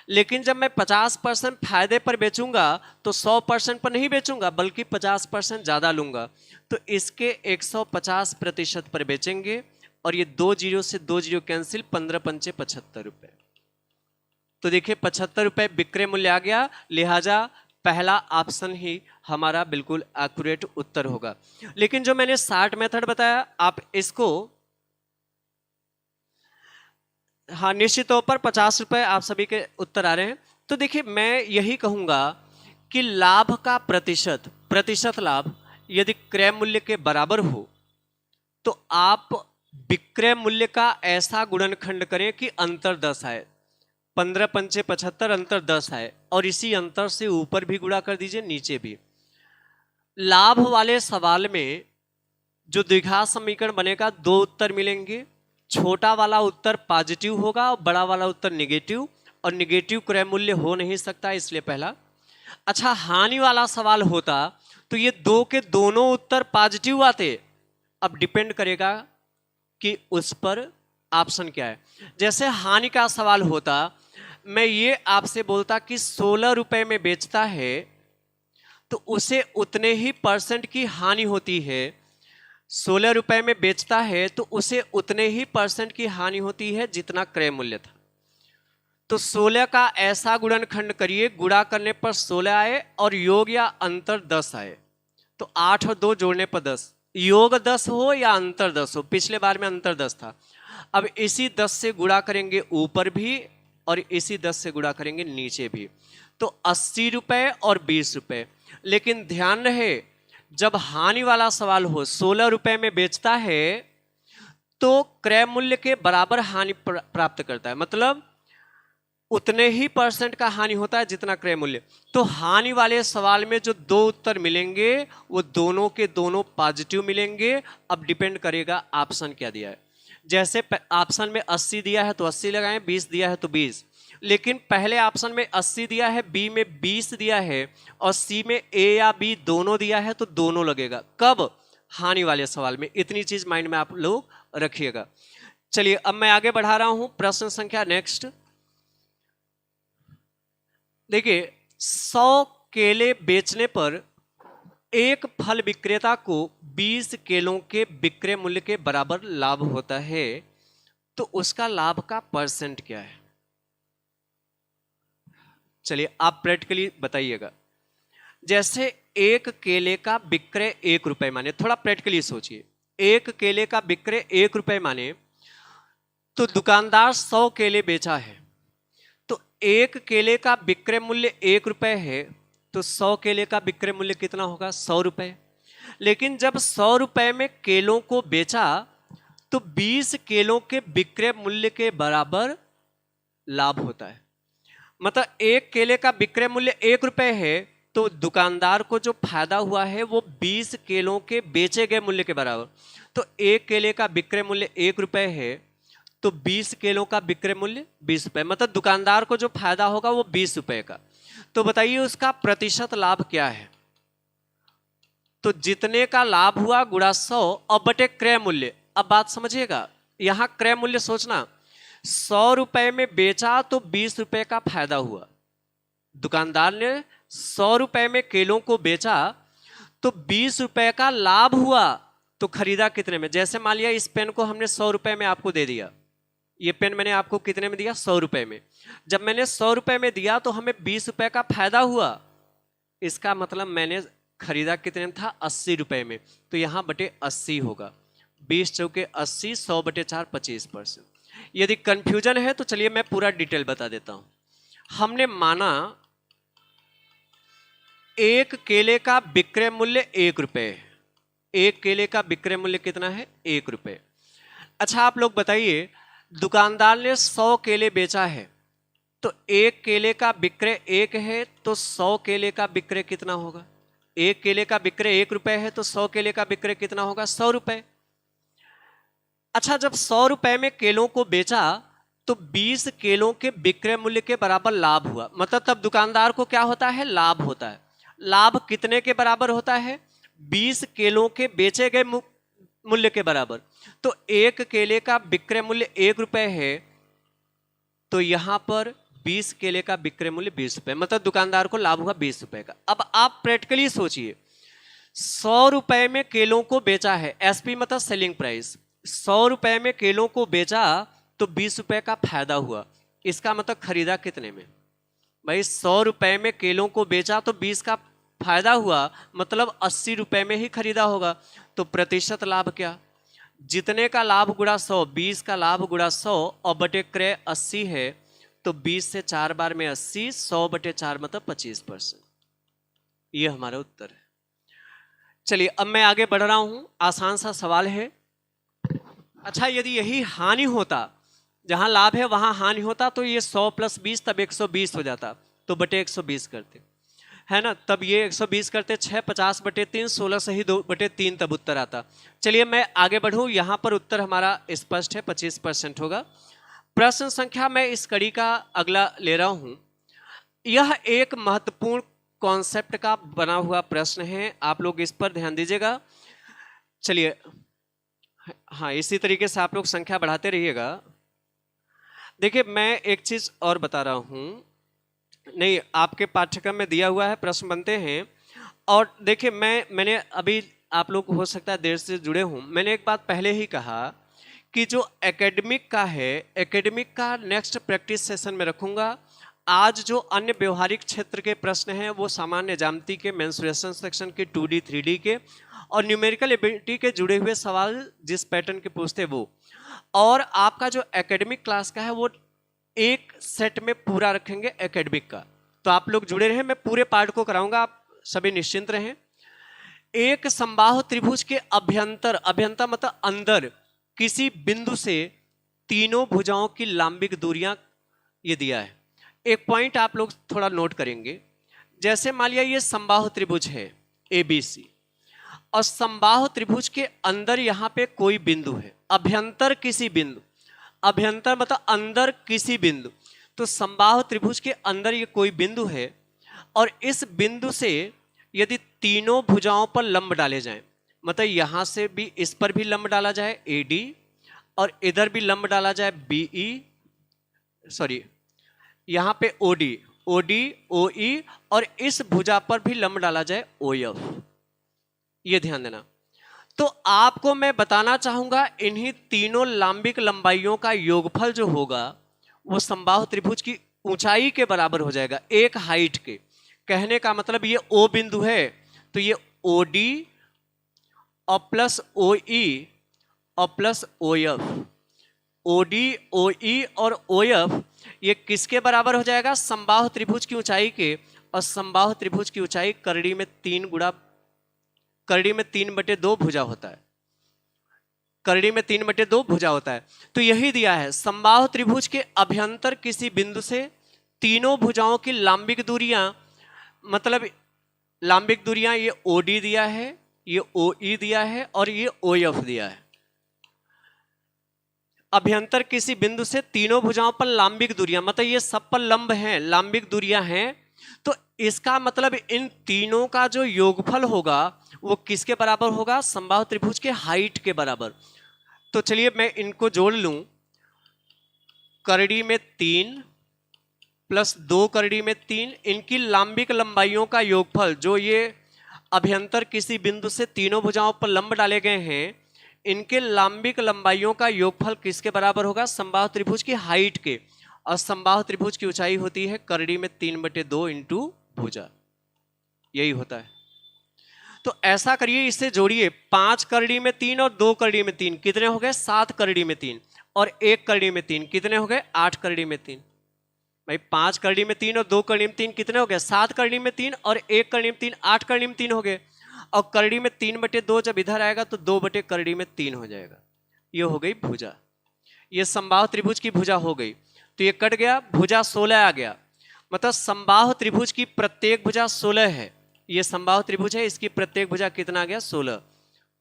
लेकिन जब मैं 50% फायदे पर बेचूंगा तो 100% पर नहीं बेचूंगा, बल्कि 50% ज्यादा लूंगा, तो इसके 150% पर बेचेंगे, और ये 2 जीरो से 2 जीरो कैंसिल, 15 पंचे 75 रुपए। तो देखिए 75 रुपए विक्रय मूल्य आ गया, लिहाजा पहला ऑप्शन ही हमारा बिल्कुल एक्यूरेट उत्तर होगा। लेकिन जो मैंने 60 मेथड बताया, आप इसको, हाँ निश्चित तौर पर 50 रुपए आप सभी के उत्तर आ रहे हैं। तो देखिए मैं यही कहूंगा कि लाभ का प्रतिशत, प्रतिशत लाभ यदि क्रय मूल्य के बराबर हो तो आप विक्रय मूल्य का ऐसा गुणनखंड करें कि अंतर 10 आए, 15 पंचे 75, अंतर 10 आए, और इसी अंतर से ऊपर भी गुणा कर दीजिए, नीचे भी। लाभ वाले सवाल में जो द्विघात समीकरण बनेगा, 2 उत्तर मिलेंगे। छोटा वाला उत्तर पॉजिटिव होगा और बड़ा वाला उत्तर निगेटिव, और निगेटिव क्रय मूल्य हो नहीं सकता, इसलिए पहला। अच्छा, हानि वाला सवाल होता तो ये 2 के दोनों उत्तर पॉजिटिव आते। अब डिपेंड करेगा कि उस पर ऑप्शन क्या है। जैसे हानि का सवाल होता, मैं ये आपसे बोलता कि 16 रुपए में बेचता है तो उसे उतने ही परसेंट की हानि होती है। 16 रुपए में बेचता है तो उसे उतने ही परसेंट की हानि होती है जितना क्रय मूल्य था। तो 16 का ऐसा गुणनखंड करिए, गुणा करने पर 16 आए और योग या अंतर 10 आए, तो 8 और 2 जोड़ने पर 10, योग 10 हो या अंतर 10 हो, पिछले बार में अंतर 10 था। अब इसी 10 से गुणा करेंगे ऊपर भी और इसी 10 से गुणा करेंगे नीचे भी, तो 80 रुपए और 20 रुपए। लेकिन ध्यान रहे, जब हानि वाला सवाल हो, 16 रुपए में बेचता है तो क्रय मूल्य के बराबर हानि प्राप्त करता है, मतलब उतने ही परसेंट का हानि होता है जितना क्रय मूल्य। तो हानि वाले सवाल में जो 2 उत्तर मिलेंगे वो दोनों के दोनों पॉजिटिव मिलेंगे। अब डिपेंड करेगा ऑप्शन क्या दिया है। जैसे ऑप्शन में 80 दिया है तो 80 लगाएं, 20 दिया है तो 20, लेकिन पहले ऑप्शन में 80 दिया है, बी में 20 दिया है, और सी में ए या बी दोनों दिया है तो दोनों लगेगा। कब? हानि वाले सवाल में। इतनी चीज माइंड में आप लोग रखिएगा। चलिए अब मैं आगे बढ़ा रहा हूं, प्रश्न संख्या नेक्स्ट। देखिए, 100 केले बेचने पर एक फल विक्रेता को 20 केलों के विक्रय मूल्य के बराबर लाभ होता है, तो उसका लाभ का परसेंट क्या है? चलिए आप प्रैक्टिकली बताइएगा। जैसे एक केले का विक्रय 1 रुपए माने, थोड़ा प्रैक्टिकली सोचिए, एक केले का विक्रय 1 रुपए माने तो दुकानदार 100 केले बेचा है, तो एक केले का विक्रय मूल्य 1 रुपए है, तो 100 केले का विक्रय मूल्य कितना होगा? 100 रुपए। लेकिन जब 100 रुपए में केलों को बेचा तो 20 केलों के विक्रय मूल्य के बराबर लाभ होता है। मतलब एक केले का विक्रय मूल्य 1 रुपए है तो दुकानदार को जो फायदा हुआ है वो 20 केलों के बेचे गए मूल्य के बराबर। तो एक केले का विक्रय मूल्य 1 रुपए है तो 20 केलों का विक्रय मूल्य 20 रुपए, मतलब दुकानदार को जो फायदा होगा वो 20 रुपए का। तो बताइए उसका प्रतिशत लाभ क्या है? तो जितने का लाभ हुआ गुणा 100 और बटे क्रय मूल्य। अब बात समझिएगा, यहां क्रय मूल्य सोचना, 100 रुपए में बेचा तो 20 रुपए का फायदा हुआ। दुकानदार ने 100 रुपए में केलों को बेचा तो 20 रुपए का लाभ हुआ, तो खरीदा कितने में? जैसे मान लिया इस पेन को हमने 100 रुपए में आपको दे दिया, ये पेन मैंने आपको कितने में दिया? 100 रुपए में। जब मैंने 100 रुपए में दिया तो हमें 20 रुपए का फायदा हुआ, इसका मतलब मैंने खरीदा कितने में था? 80 रुपए में, तो यहाँ बटे 80 होगा। 20 चौके 80, 100 बटे 4 25%। यदि कंफ्यूजन है तो चलिए मैं पूरा डिटेल बता देता हूं। हमने माना एक केले का विक्रय मूल्य 1 रुपए। एक केले का विक्रय मूल्य कितना है? 1 रुपए। अच्छा आप लोग बताइए, दुकानदार ने 100 केले बेचा है, तो एक केले का विक्रय 1 है, तो 100 केले का विक्रय कितना होगा? एक केले का विक्रय 1 रुपए है, तो 100 केले का विक्रय कितना होगा? 100 रुपए। अच्छा, जब 100 रुपए में केलों को बेचा तो 20 केलों के विक्रय मूल्य के बराबर लाभ हुआ। मतलब तब दुकानदार को क्या होता है? लाभ होता है। लाभ कितने के बराबर होता है? 20 केलों के बेचे गए मूल्य के बराबर। तो एक केले का विक्रय मूल्य 1 रुपए है, तो यहां पर 20 केले का विक्रय मूल्य 20 रुपए, मतलब दुकानदार को लाभ हुआ 20 रुपए का। अब आप प्रैक्टिकली सोचिए, 100 रुपए में केलों को बेचा है, एसपी मतलब सेलिंग प्राइस, 100 रुपए में केलों को बेचा तो 20 रुपए का फायदा हुआ। इसका मतलब खरीदा कितने में? भाई 100 रुपए में केलों को बेचा तो 20 का फायदा हुआ, मतलब 80 रुपए में ही खरीदा होगा। तो प्रतिशत लाभ क्या? जितने का लाभ गुणा 100, 20 का लाभ गुणा 100 और बटे क्रय 80 है, तो 20 से 4 बार में 80, 100 बटे 4 मतलब 25%। ये हमारा उत्तर है। चलिए अब मैं आगे बढ़ रहा हूं, आसान सा सवाल है। अच्छा, यदि यही हानि होता, जहां लाभ है वहां हानि होता, तो ये 100 + 20 तब 120 हो जाता, तो बटे 120 करते, है ना? तब ये 120 करते, 6 50 बटे 3, 16 सही 2 बटे 3, तब उत्तर आता। चलिए मैं आगे बढ़ूं, यहां पर उत्तर हमारा स्पष्ट है, 25% होगा। प्रश्न संख्या मैं इस कड़ी का अगला ले रहा हूं। यह एक महत्वपूर्ण कॉन्सेप्ट का बना हुआ प्रश्न है, आप लोग इस पर ध्यान दीजिएगा। चलिए, हाँ, इसी तरीके से आप लोग संख्या बढ़ाते रहिएगा। देखिए मैं एक चीज और बता रहा हूं, नहीं आपके पाठ्यक्रम में दिया हुआ है, प्रश्न बनते हैं। और देखिए मैंने अभी, आप लोग हो सकता है देर से जुड़े हूं, मैंने एक बात पहले ही कहा कि जो एकेडमिक का है, एकेडमिक का नेक्स्ट प्रैक्टिस सेशन में रखूंगा। आज जो अन्य व्यवहारिक क्षेत्र के प्रश्न हैं वो सामान्य ज्यामिति के, मेंसुरेशन सेक्शन के, 2D 3D के और न्यूमेरिकल एबिलिटी के जुड़े हुए सवाल जिस पैटर्न के पूछते वो, और आपका जो एकेडमिक क्लास का है वो एक सेट में पूरा रखेंगे एकेडमिक का। तो आप लोग जुड़े रहें, मैं पूरे पार्ट को कराऊंगा, आप सभी निश्चिंत रहें। एक समबाहु त्रिभुज के अभ्यंतर, अभ्यंतर मतलब अंदर, किसी बिंदु से तीनों भुजाओं की लंबिक दूरियां ये दिया है। एक पॉइंट आप लोग थोड़ा नोट करेंगे, जैसे मान लिया ये समबाहु त्रिभुज है ABC, और समबाहु त्रिभुज के अंदर यहां पे कोई बिंदु है, अभ्यंतर किसी बिंदु, अभ्यंतर मतलब अंदर किसी बिंदु। तो समबाहु त्रिभुज के अंदर ये कोई बिंदु है, और इस बिंदु से यदि तीनों भुजाओं पर लंब डाले जाएं, मतलब यहां से भी इस पर भी लंब डाला जाए AD, और इधर भी लंब डाला जाए BE, सॉरी यहां पे OD, OE, और इस भुजा पर भी लंब डाला जाए OF। ये ध्यान देना। तो आपको मैं बताना चाहूंगा, इन्हीं तीनों लंबिक लंबाइयों का योगफल जो होगा वो समबाहु त्रिभुज की ऊंचाई के बराबर हो जाएगा, एक हाइट के। कहने का मतलब ये O बिंदु है, तो ये OD और प्लस OE और प्लस OF, OD, OE और OF ये किसके बराबर हो जाएगा? समबाहु त्रिभुज की ऊंचाई के। और समबाहु त्रिभुज की ऊंचाई करड़ी में 3 गुणा, करड़ी में 3/2 भुजा होता है, करड़ी में 3/2 भुजा होता है। तो यही दिया है, समबाहु त्रिभुज के अभ्यंतर किसी बिंदु से तीनों भुजाओं की लंबिक दूरियां, मतलब लंबिक दूरियां, ये OD दिया है, ये OE दिया है और ये OF दिया है। अभ्यंतर किसी बिंदु से तीनों भुजाओं पर लंबिक दूरियां, मतलब ये सब पर लंब हैं, लंबिक दूरियां हैं। तो इसका मतलब इन तीनों का जो योगफल होगा वो किसके बराबर होगा? समबाहु त्रिभुज के हाइट के बराबर। तो चलिए मैं इनको जोड़ लूं, करड़ी में 3 प्लस 2 करड़ी में 3, इनकी लंबिक लंबाइयों का योगफल, जो ये अभ्यंतर किसी बिंदु से तीनों भुजाओं पर लंब डाले गए हैं, इनके लंबिक लंबाइयों का योगफल किसके बराबर होगा? समबाहु त्रिभुज की हाइट के। और समबाहु त्रिभुज की ऊंचाई होती है करड़ी में 3/2 इंटू भुजा, यही होता है। तो ऐसा करिए, इसे जोड़िए, 5 करड़ी में 3 और 2 करड़ी में 3 कितने हो गए? 7 करड़ी में 3 और 1 करड़ी में 3 कितने हो गए? 8 करड़ी में 3। भाई 5 करड़ी में 3 और 2 करड़ी में 3 कितने हो गए? 7 करड़ी में 3 और 1 करड़ी में 3, 8 करड़ी में 3 हो गए। और करड़ी में 3/2 जब इधर आएगा तो 2 करड़ी में 3 हो जाएगा। ये हो गई भुजा, ये समबाहु त्रिभुज की भुजा हो गई। तो ये कट गया, भुजा 16 आ गया। मतलब समबाहु त्रिभुज की प्रत्येक भुजा 16 है। ये समबाहु त्रिभुज है, इसकी प्रत्येक भुजा कितना आ गया? 16।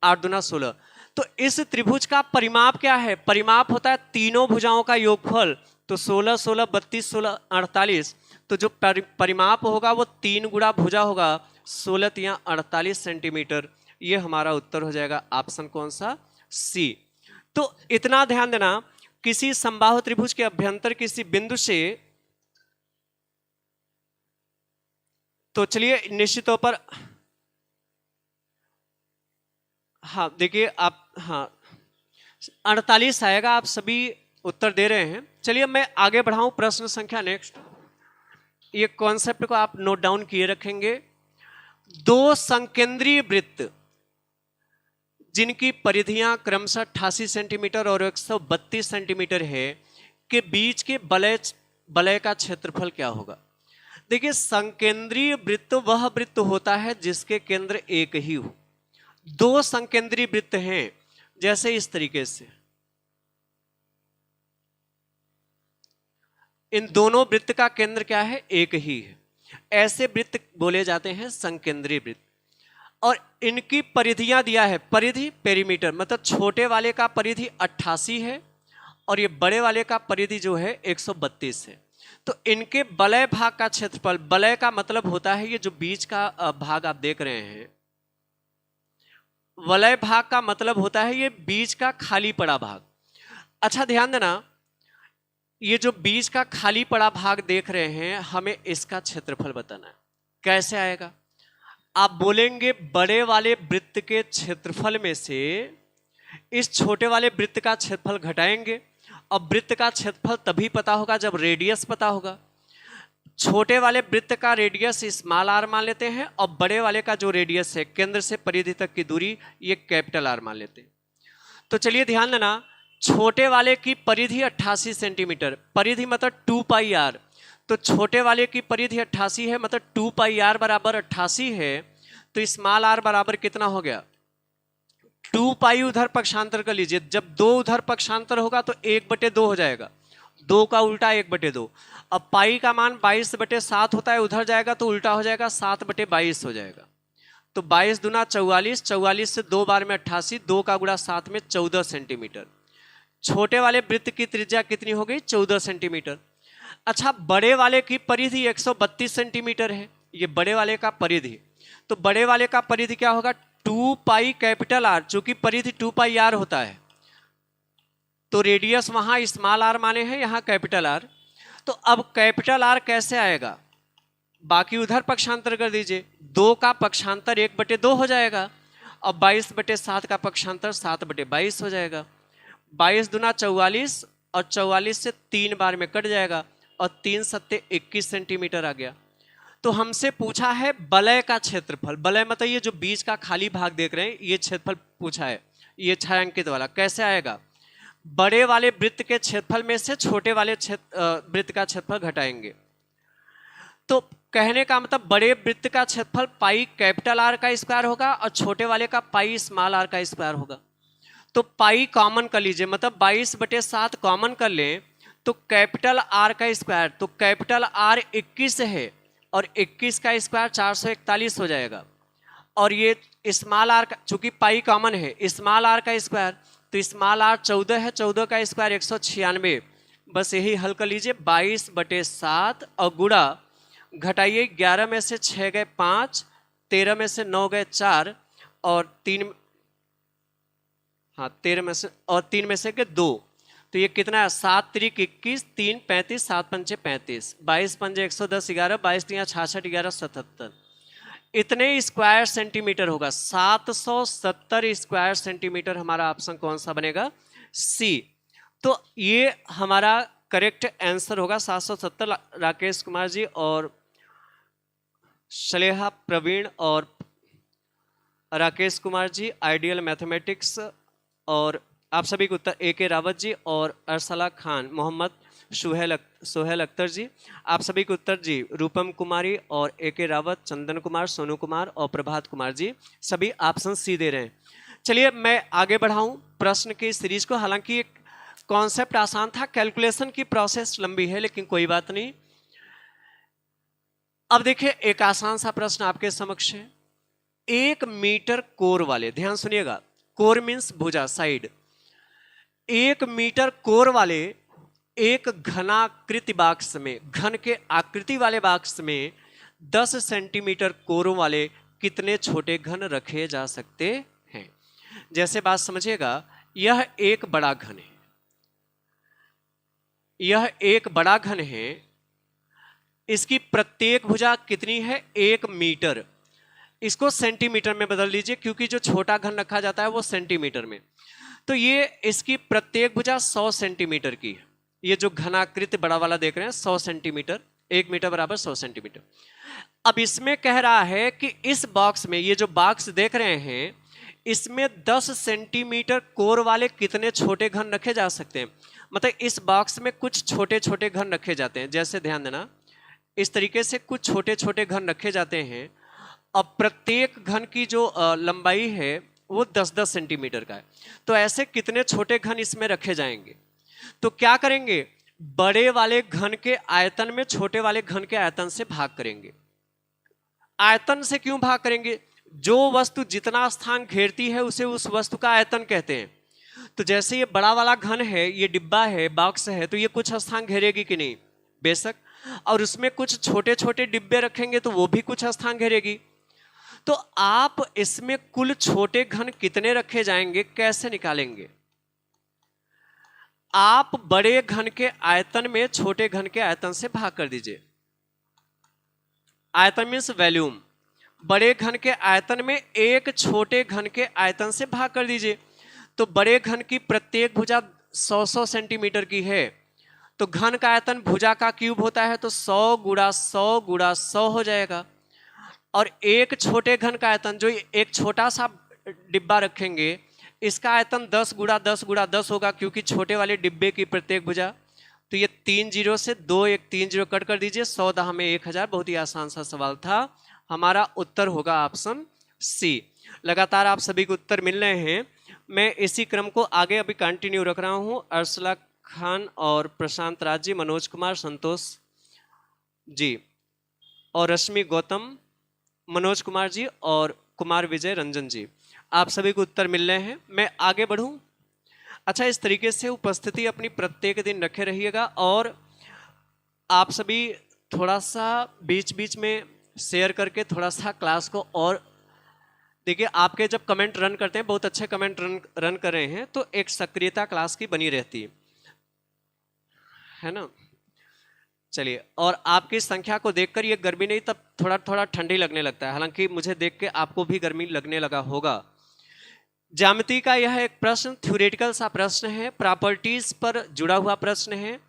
8 दूना 16। तो इस त्रिभुज का परिमाप क्या है? परिमाप होता है तीनों भुजाओं का योगफल। तो 16 16 32 16 48। तो जो परिमाप होगा वो 3 गुणा भुजा होगा, 16 या 48 सेंटीमीटर। ये हमारा उत्तर हो जाएगा ऑप्शन कौन सा? सी। तो इतना ध्यान देना, किसी समबाहु त्रिभुज के अभ्यंतर किसी बिंदु से, तो चलिए निश्चित तौर पर, हाँ देखिए आप, हाँ 48 आएगा। आप सभी उत्तर दे रहे हैं। चलिए मैं आगे बढ़ाऊं, प्रश्न संख्या नेक्स्ट। ये कॉन्सेप्ट को आप नोट डाउन किए रखेंगे। दो संकेंद्रीय वृत्त जिनकी परिधियां क्रमशः 88 सेंटीमीटर और 132 सेंटीमीटर है के बीच के वलय का क्षेत्रफल क्या होगा? देखिए संकेंद्रीय वृत्त वह वृत्त होता है जिसके केंद्र एक ही हो। दो संकेंद्रीय वृत्त हैं, जैसे इस तरीके से, इन दोनों वृत्त का केंद्र क्या है? एक ही है। ऐसे वृत्त बोले जाते हैं संकेंद्रीय वृत्त। और इनकी परिधियां दिया है, परिधि पेरीमीटर, मतलब छोटे वाले का परिधि 88 है और ये बड़े वाले का परिधि जो है 132 है। तो इनके वलय भाग का क्षेत्रफल, वलय का मतलब होता है ये जो बीच का भाग आप देख रहे हैं, वलय भाग का मतलब होता है ये बीच का खाली पड़ा भाग। अच्छा ध्यान देना, ये जो बीच का खाली पड़ा भाग देख रहे हैं, हमें इसका क्षेत्रफल बताना है। कैसे आएगा? आप बोलेंगे बड़े वाले वृत्त के क्षेत्रफल में से इस छोटे वाले वृत्त का क्षेत्रफल घटाएंगे। अब वृत्त का क्षेत्रफल तभी पता होगा जब रेडियस पता होगा। छोटे वाले वृत्त का रेडियस स्मॉल आर मान लेते हैं और बड़े वाले का जो रेडियस है केंद्र से परिधि तक की दूरी, ये कैपिटल आर मान लेते हैं। तो चलिए ध्यान देना, छोटे वाले की परिधि 88 सेंटीमीटर, परिधि मतलब 2 पाई आर। तो छोटे वाले की परिधि 88 है, मतलब 2 पाई आर बराबर 88 है। तो स्मॉल आर बराबर कितना हो गया? 2 पाई उधर पक्षांतर कर लीजिए, जब 2 उधर पक्षांतर होगा तो 1/2 हो जाएगा, 2 का उल्टा 1/2। अब पाई का मान 22/7 होता है, उधर जाएगा तो उल्टा हो जाएगा, 7/22 हो जाएगा। तो 22 दूना 44, 44 से 2 बार में 88, 2 का गुणा 7 में 14 सेंटीमीटर। छोटे वाले वृत्त की त्रिज्या कितनी हो गई? 14 सेंटीमीटर। अच्छा, बड़े वाले की परिधि 132 सेंटीमीटर है, ये बड़े वाले का परिधि। तो बड़े वाले का परिधि क्या होगा? 2 पाई कैपिटल आर, चूंकि परिधि 2 पाई आर होता है तो रेडियस वहां स्मॉल आर माने हैं, यहां कैपिटल आर। तो अब कैपिटल आर कैसे आएगा? बाकी उधर पक्षांतर कर दीजिए, 2 का पक्षांतर 1/2 हो जाएगा और 22/7 का पक्षांतर 7/22 हो जाएगा। 22 दूना 44 और 44 से 3 बार में कट जाएगा और 3 सत्ते 21 सेंटीमीटर आ गया। तो हमसे पूछा है वलय का क्षेत्रफल। वलय मतलब ये जो बीच का खाली भाग देख रहे हैं, ये क्षेत्रफल पूछा है, ये छायांकित वाला। कैसे आएगा? बड़े वाले वृत्त के क्षेत्रफल में से छोटे वाले वृत्त का क्षेत्रफल घटाएंगे। तो कहने का मतलब बड़े वृत्त का क्षेत्रफल पाई कैपिटल आर का स्क्वायर होगा और छोटे वाले का पाई स्मॉल आर का स्क्वायर होगा। तो पाई कॉमन कर लीजिए, मतलब 22/7 कॉमन कर लें तो कैपिटल आर का स्क्वायर, तो कैपिटल आर 21 है और 21 का स्क्वायर 441 हो जाएगा। और ये स्मॉल आर का, चूंकि पाई कॉमन है, स्मॉल आर का स्क्वायर, तो स्मॉल आर 14 है, 14 का स्क्वायर 196। बस यही हल कर लीजिए, 22/7 और गुणा, घटाइए, 11 में से 6 गए 5, 13 में से 9 गए 4 और 3, हाँ 13 में से और 3 में से के 2, तो ये कितना है? 7 त्रिक 21, 3 35, 7 पंचे 35, 22 पंजे 110, 11 22 3 66, 11 77, इतने स्क्वायर सेंटीमीटर होगा। 770 स्क्वायर सेंटीमीटर हमारा ऑप्शन कौन सा बनेगा? सी। तो ये हमारा करेक्ट आंसर होगा 770। राकेश कुमार जी और शलेहा प्रवीण और राकेश कुमार जी आइडियल मैथमेटिक्स, और आप सभी को उत्तर ए के रावत जी और अरसला खान मोहम्मद सोहेल अख्तर जी, आप सभी को उत्तर जी रूपम कुमारी और ए के रावत, चंदन कुमार, सोनू कुमार और प्रभात कुमार जी, सभी ऑप्शन सी दे रहे हैं। चलिए मैं आगे बढ़ाऊं प्रश्न की सीरीज को। हालांकि एक कॉन्सेप्ट आसान था, कैलकुलेशन की प्रोसेस लंबी है, लेकिन कोई बात नहीं। अब देखिए एक आसान सा प्रश्न आपके समक्ष है। 1 मीटर कोर वाले, ध्यान सुनिएगा, कोर मीन्स भुजा, साइड। 1 मीटर कोर वाले एक घनाकृति बॉक्स में, घन के आकृति वाले बॉक्स में 10 सेंटीमीटर कोरों वाले कितने छोटे घन रखे जा सकते हैं? जैसे बात समझिएगा, यह एक बड़ा घन है, यह एक बड़ा घन है, इसकी प्रत्येक भुजा कितनी है? 1 मीटर। इसको सेंटीमीटर में बदल लीजिए, क्योंकि जो छोटा घन रखा जाता है वो सेंटीमीटर में। तो ये इसकी प्रत्येक भुजा 100 सेंटीमीटर की है। ये जो घनाकृति बड़ा वाला देख रहे हैं 100 सेंटीमीटर, 1 मीटर बराबर 100 सेंटीमीटर। अब इसमें कह रहा है कि इस बॉक्स में, ये जो बॉक्स देख रहे हैं, इसमें 10 सेंटीमीटर कोर वाले कितने छोटे घन रखे जा सकते हैं? मतलब इस बॉक्स में कुछ छोटे छोटे घन रखे जाते हैं। जैसे ध्यान देना, इस तरीके से कुछ छोटे छोटे घन रखे जाते हैं। अब प्रत्येक घन की जो लंबाई है वो 10-10 सेंटीमीटर का है। तो ऐसे कितने छोटे घन इसमें रखे जाएंगे? तो क्या करेंगे, बड़े वाले घन के आयतन में छोटे वाले घन के आयतन से भाग करेंगे। आयतन से क्यों भाग करेंगे? जो वस्तु जितना स्थान घेरती है उसे उस वस्तु का आयतन कहते हैं। तो जैसे ये बड़ा वाला घन है, ये डिब्बा है, बॉक्स है, तो ये कुछ स्थान घेरेगी कि नहीं? बेशक। और उसमें कुछ छोटे छोटे डिब्बे रखेंगे तो वो भी कुछ स्थान घेरेगी। तो आप इसमें कुल छोटे घन कितने रखे जाएंगे कैसे निकालेंगे? आप बड़े घन के आयतन में छोटे घन के आयतन से भाग कर दीजिए। आयतन मीन्स वॉल्यूम। बड़े घन के आयतन में एक छोटे घन के आयतन से भाग कर दीजिए। तो बड़े घन की प्रत्येक भुजा 100-100 सेंटीमीटर की है, तो घन का आयतन भुजा का क्यूब होता है, तो 100 गुणा 100 गुणा 100 हो जाएगा। और एक छोटे घन का आयतन, जो एक छोटा सा डिब्बा रखेंगे, इसका आयतन 10 गुणा 10 गुणा 10 होगा, क्योंकि छोटे वाले डिब्बे की प्रत्येक भुजा। तो ये 3 जीरो से 2 1 3 जीरो कट कर दीजिए, 100 दहा में 1000। बहुत ही आसान सा सवाल था। हमारा उत्तर होगा ऑप्शन सी। लगातार आप सभी को उत्तर मिल रहे हैं। मैं इसी क्रम को आगे अभी कंटिन्यू रख रहा हूं। अरसला खान और प्रशांत राज जी, मनोज कुमार, संतोष जी और रश्मि गौतम, मनोज कुमार जी और कुमार विजय रंजन जी, आप सभी को उत्तर मिल रहे हैं। मैं आगे बढ़ूं? अच्छा, इस तरीके से उपस्थिति अपनी प्रत्येक दिन रखे रहिएगा। और आप सभी थोड़ा सा बीच बीच में शेयर करके थोड़ा सा क्लास को और देखिए, आपके जब कमेंट रन करते हैं, बहुत अच्छे कमेंट रन कर रहे हैं, तो एक सक्रियता क्लास की बनी रहती है ना। चलिए, और आपकी संख्या को देखकर ये गर्मी नहीं, तब थोड़ा थोड़ा ठंडी लगने लगता है। हालांकि मुझे देख के आपको भी गर्मी लगने लगा होगा। ज्यामिति का यह एक प्रश्न थ्योरेटिकल सा प्रश्न है, प्रॉपर्टीज पर जुड़ा हुआ प्रश्न है।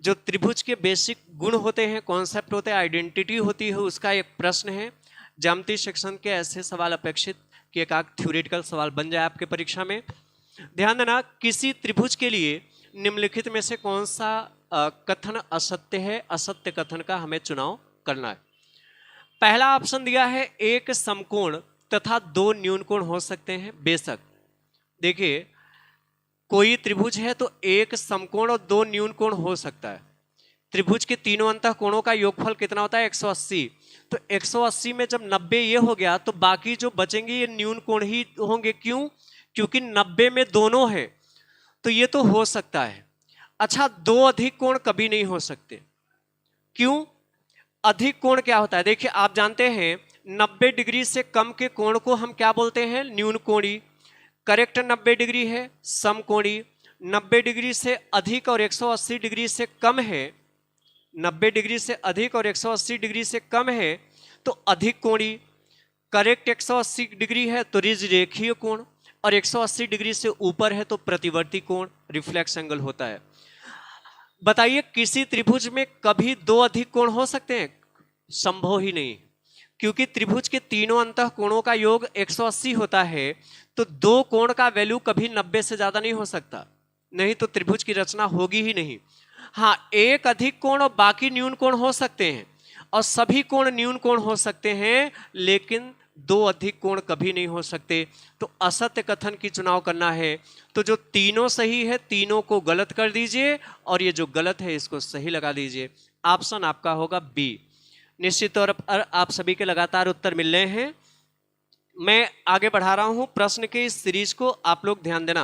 जो त्रिभुज के बेसिक गुण होते हैं, कॉन्सेप्ट होते हैं, आइडेंटिटी होती है, उसका एक प्रश्न है। ज्यामिति सेक्शन के ऐसे सवाल अपेक्षित कि एक आध थ्योरेटिकल सवाल बन जाए आपके परीक्षा में। ध्यान देना, किसी त्रिभुज के लिए निम्नलिखित में से कौन सा कथन असत्य है? असत्य कथन का हमें चुनाव करना है। पहला ऑप्शन दिया है, एक समकोण तथा 2 न्यून कोण हो सकते हैं। बेशक, देखिए, कोई त्रिभुज है तो एक समकोण और 2 न्यून कोण हो सकता है। त्रिभुज के तीनों अंतः कोणों का योगफल कितना होता है? 180। तो 180 में जब 90 ये हो गया, तो बाकी जो बचेंगे ये न्यून कोण ही होंगे। क्यों? क्योंकि 90 में दोनों है, तो ये तो हो सकता है। अच्छा, 2 अधिक कोण कभी नहीं हो सकते। क्यों? अधिक कोण क्या होता है? देखिए, आप जानते हैं 90 डिग्री से कम के कोण को हम क्या बोलते हैं? न्यून कोणी। करेक्ट 90 डिग्री है समकोणी। 90 डिग्री से अधिक और 180 डिग्री से कम है, 90 डिग्री से अधिक और 180 डिग्री से कम है तो अधिक कोणी। करेक्ट 180 डिग्री है तो ऋज रेखीय कोण, और 180 डिग्री से ऊपर है तो प्रतिवर्ती कोण, रिफ्लेक्स एंगल होता है। बताइए, किसी त्रिभुज में कभी 2 अधिक कोण हो सकते हैं? संभव ही नहीं। क्योंकि त्रिभुज के तीनों अंतः कोणों का योग 180 होता है, तो दो कोण का वैल्यू कभी 90 से ज्यादा नहीं हो सकता, नहीं तो त्रिभुज की रचना होगी ही नहीं। हाँ, एक अधिक कोण और बाकी न्यून कोण हो सकते हैं, और सभी कोण न्यून कोण हो सकते हैं, लेकिन दो अधिक कोण कभी नहीं हो सकते। तो असत्य कथन की चुनाव करना है, तो जो तीनों सही है तीनों को गलत कर दीजिए, और ये जो गलत है इसको सही लगा दीजिए। ऑप्शन आपका होगा बी। निश्चित तौर पर आप सभी के लगातार उत्तर मिल रहे हैं। मैं आगे बढ़ा रहा हूं प्रश्न के इस सीरीज को, आप लोग ध्यान देना।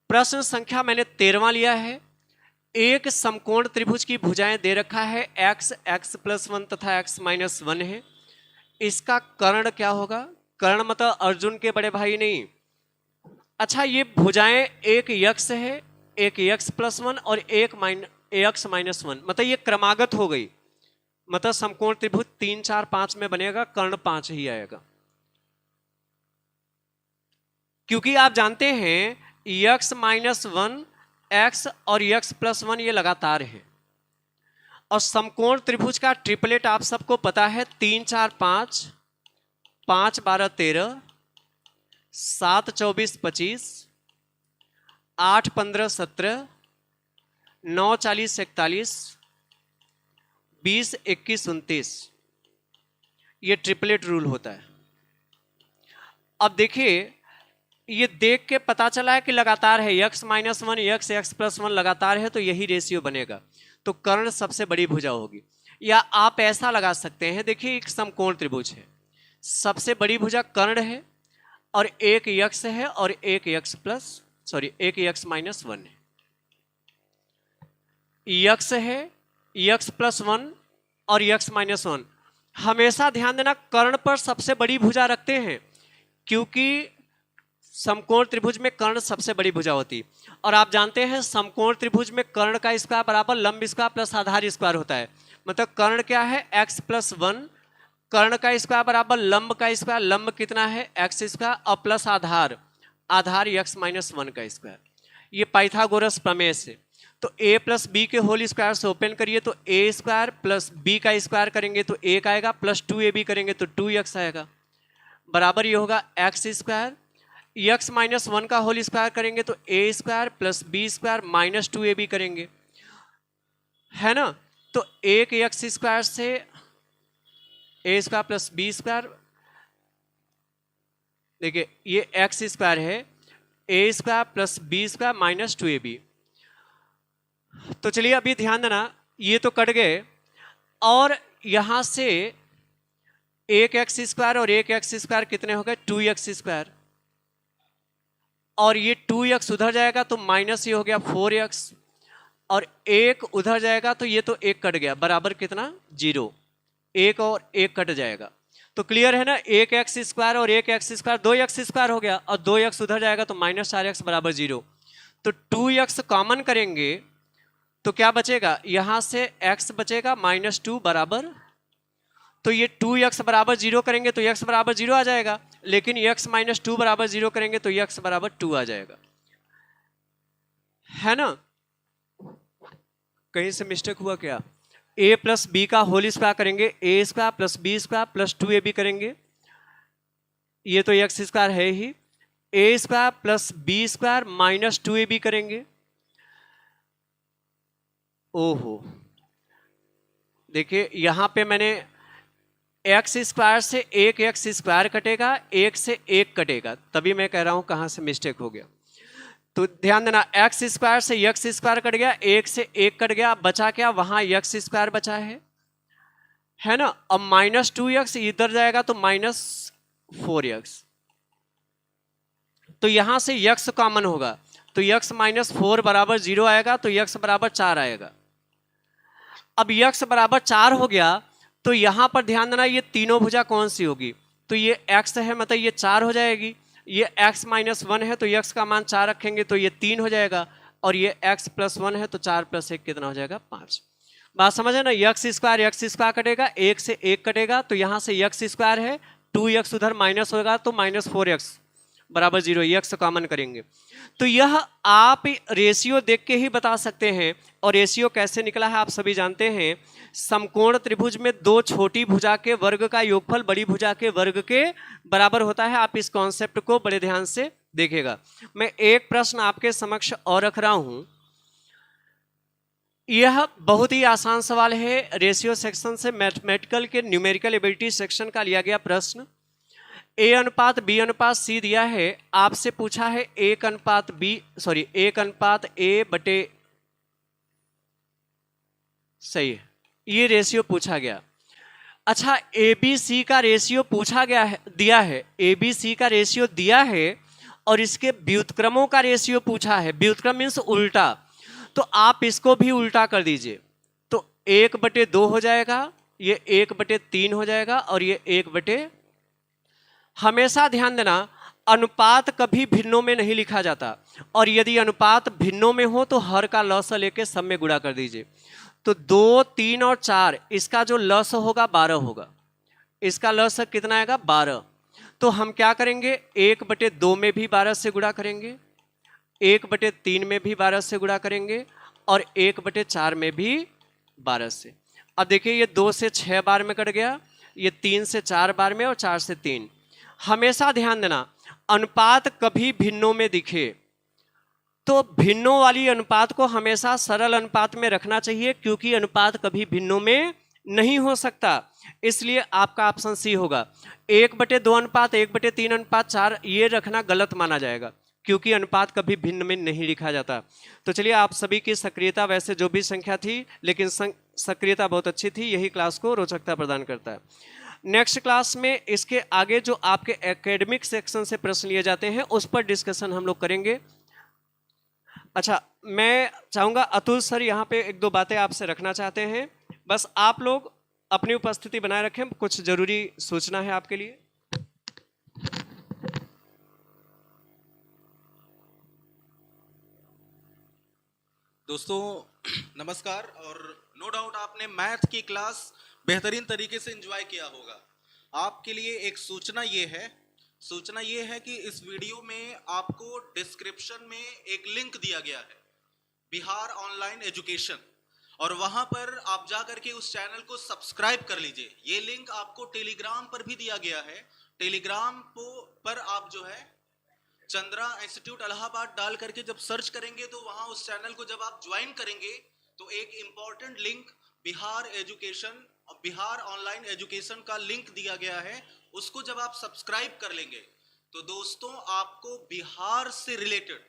प्रश्न संख्या मैंने 13वां लिया है। एक समकोण त्रिभुज की भुजाएं दे रखा है, x, x+1 तथा x-1 है। इसका कर्ण क्या होगा? कर्ण मतलब अर्जुन के बड़े भाई नहीं। अच्छा, ये भुजाएं एक यक्ष है, एक x+1 और एक x-1, मतलब ये क्रमागत हो गई, मतलब समकोण त्रिभुज 3, 4, 5 में बनेगा, कर्ण 5 ही आएगा। क्योंकि आप जानते हैं x-1, x और x+1 ये लगातार है, और समकोण त्रिभुज का ट्रिपलेट आप सबको पता है, 3, 4, 5, 5, 12, 13, 7, 24, 25, 8, 15, 17, 9, 40, 41, 20, 21, 29, ये ट्रिपलेट रूल होता है। अब देखिए, ये देख के पता चला है कि लगातार है, x-1, x+1 लगातार है, तो यही रेशियो बनेगा, तो कर्ण सबसे बड़ी भुजा होगी। या आप ऐसा लगा सकते हैं, देखिए एक समकोण त्रिभुज है, सबसे बड़ी भुजा कर्ण है, और एक यक्ष है और एक एक x-1 है। यक्ष है, x+1 और x-1। हमेशा ध्यान देना, कर्ण पर सबसे बड़ी भुजा रखते हैं, क्योंकि समकोण त्रिभुज में कर्ण सबसे बड़ी भुजा होती है। और आप जानते हैं समकोण त्रिभुज में कर्ण का स्क्वायर बराबर लंब स्क्वायर प्लस आधार स्क्वायर होता है। मतलब कर्ण क्या है? x+1, कर्ण का स्क्वायर बराबर लंब का स्क्वायर, लंब कितना है? x स्क्वायर, और प्लस आधार, आधार x-1 का स्क्वायर। ये पाइथागोरस प्रमेय से। तो a प्लस बी के होल स्क्वायर से ओपन करिए, तो a स्क्वायर प्लस b का स्क्वायर करेंगे तो 1 आएगा, प्लस 2ab करेंगे तो 2x आएगा, बराबर ये होगा x स्क्वायर, x-1 का होल स्क्वायर करेंगे तो a square plus b square minus 2ab करेंगे, है ना। तो एक x स्क्वायर से a square plus b square, देखिए ये x स्क्वायर है, a square plus b square minus 2ab। तो चलिए अभी ध्यान देना, ये तो कट गए, और यहां से एक x स्क्वायर और एक x स्क्वायर कितने हो गए? 2x स्क्वायर, और ये 2x उधर जाएगा तो माइनस ये हो गया 4x, और एक उधर जाएगा तो ये तो एक कट गया, बराबर कितना? 0। एक और एक कट जाएगा, तो क्लियर है ना। एक x स्क्वायर और एक x स्क्वायर 2x स्क्वायर हो गया, और 2x उधर जाएगा तो माइनस 4x बराबर 0। तो 2x कॉमन करेंगे तो क्या बचेगा? यहां से x बचेगा -2 बराबर, तो ये 2x बराबर 0 करेंगे तो x बराबर 0 आ जाएगा, लेकिन x-2 बराबर 0 करेंगे तो x बराबर 2 आ जाएगा, है ना। कहीं से मिस्टेक हुआ क्या? a प्लस बी का होल स्क्वायर करेंगे, a square plus b square plus 2ab करेंगे, ये तो x स्क्वायर है ही, a square plus b square minus 2ab करेंगे। ओहो, देखिए यहां पे मैंने x स्क्वायर से एक x स्क्वायर कटेगा, एक से एक कटेगा, तभी मैं कह रहा हूं कहां से मिस्टेक हो गया। तो ध्यान देना, x स्क्वायर से x स्क्वायर कट गया, एक से एक कट गया, बचा क्या? वहां x स्क्वायर बचा है ना। अब -2x इधर जाएगा तो -4x, तो यहां से x कॉमन होगा, तो x-4 बराबर 0 आएगा, तो x बराबर 4 आएगा। अब x बराबर 4 हो गया, तो यहां पर ध्यान देना, ये तीनों भुजा कौन सी होगी? तो ये x है, मतलब ये 4 हो जाएगी, ये x-1 है तो x का मान 4 रखेंगे तो ये 3 हो जाएगा, और ये x+1 है तो 4 + 1 कितना हो जाएगा? 5। बात समझ है ना। x स्क्वायर कटेगा, एक से एक कटेगा, तो यहां से x स्क्वायर है, 2x उधर माइनस होगा तो -4x बराबर 0, x कॉमन करेंगे। तो यह आप रेशियो देख के ही बता सकते हैं, और रेशियो कैसे निकला है आप सभी जानते हैं। समकोण त्रिभुज में दो छोटी भुजा के वर्ग का योगफल बड़ी भुजा के वर्ग के बराबर होता है। आप इस कॉन्सेप्ट को बड़े ध्यान से देखिएगा। मैं एक प्रश्न आपके समक्ष और रख रहा हूं। यह बहुत ही आसान सवाल है, रेशियो सेक्शन से, मैथमेटिकल के न्यूमेरिकल एबिलिटी सेक्शन का लिया गया प्रश्न। ए अनुपात बी अनुपात सी दिया है, आपसे पूछा है 1 अनुपात ए बटे, सही है, ये रेशियो पूछा गया। अच्छा, ए बी सी का रेशियो पूछा गया है, दिया है, ए बी सी का रेशियो दिया है और इसके व्युत्क्रमों का रेशियो पूछा है। व्युत्क्रम मीन्स उल्टा, तो आप इसको भी उल्टा कर दीजिए, तो 1/2 हो जाएगा, ये 1/3 हो जाएगा और ये 1/। हमेशा ध्यान देना, अनुपात कभी भिन्नों में नहीं लिखा जाता, और यदि अनुपात भिन्नों में हो तो हर का लस लेके सब में गुणा कर दीजिए। तो 2, 3 और 4, इसका जो लस होगा 12 होगा, इसका लस कितना आएगा 12। तो हम क्या करेंगे, 1/2 में भी 12 से गुणा करेंगे, 1/3 में भी 12 से गुणा करेंगे और 1/4 में भी 12 से। अब देखिए, ये 2 से 6 बार में कट गया, ये 3 से 4 बार में और 4 से 3। हमेशा ध्यान देना, अनुपात कभी भिन्नों में दिखे तो भिन्नों वाली अनुपात को हमेशा सरल अनुपात में रखना चाहिए, क्योंकि अनुपात कभी भिन्नों में नहीं हो सकता। इसलिए आपका ऑप्शन सी होगा। 1/2 अनुपात 1/3 अनुपात 4 ये रखना गलत माना जाएगा, क्योंकि अनुपात कभी भिन्न में नहीं लिखा जाता। तो चलिए, आप सभी की सक्रियता, वैसे जो भी संख्या थी, लेकिन सक्रियता बहुत अच्छी थी, यही क्लास को रोचकता प्रदान करता है। नेक्स्ट क्लास में इसके आगे जो आपके एकेडमिक सेक्शन से प्रश्न लिए जाते हैं उस पर डिस्कशन हम लोग करेंगे। अच्छा, मैं चाहूँगा अतुल सर यहाँ पे 1-2 बातें आपसे रखना चाहते हैं, बस आप लोग अपनी उपस्थिति बनाए रखें, कुछ जरूरी सूचना है आपके लिए। दोस्तों नमस्कार। और नो डाउट आपने मैथ की क्लास बेहतरीन तरीके से एंजॉय किया होगा। आपके लिए एक सूचना ये है कि इस वीडियो में आपको डिस्क्रिप्शन में एक लिंक दिया गया है, बिहार ऑनलाइन एजुकेशन, और वहां पर आप जा करके उस चैनल को सब्सक्राइब कर लीजिए। ये लिंक आपको टेलीग्राम पर भी दिया गया है। टेलीग्राम पर आप जो है चंद्रा इंस्टीट्यूट इलाहाबाद डाल करके जब सर्च करेंगे तो वहां उस चैनल को जब आप ज्वाइन करेंगे तो एक important link Bihar education, Bihar online education का लिंक दिया गया है। उसको जब आप सब्सक्राइब कर लेंगे तो दोस्तों आपको बिहार से रिलेटेड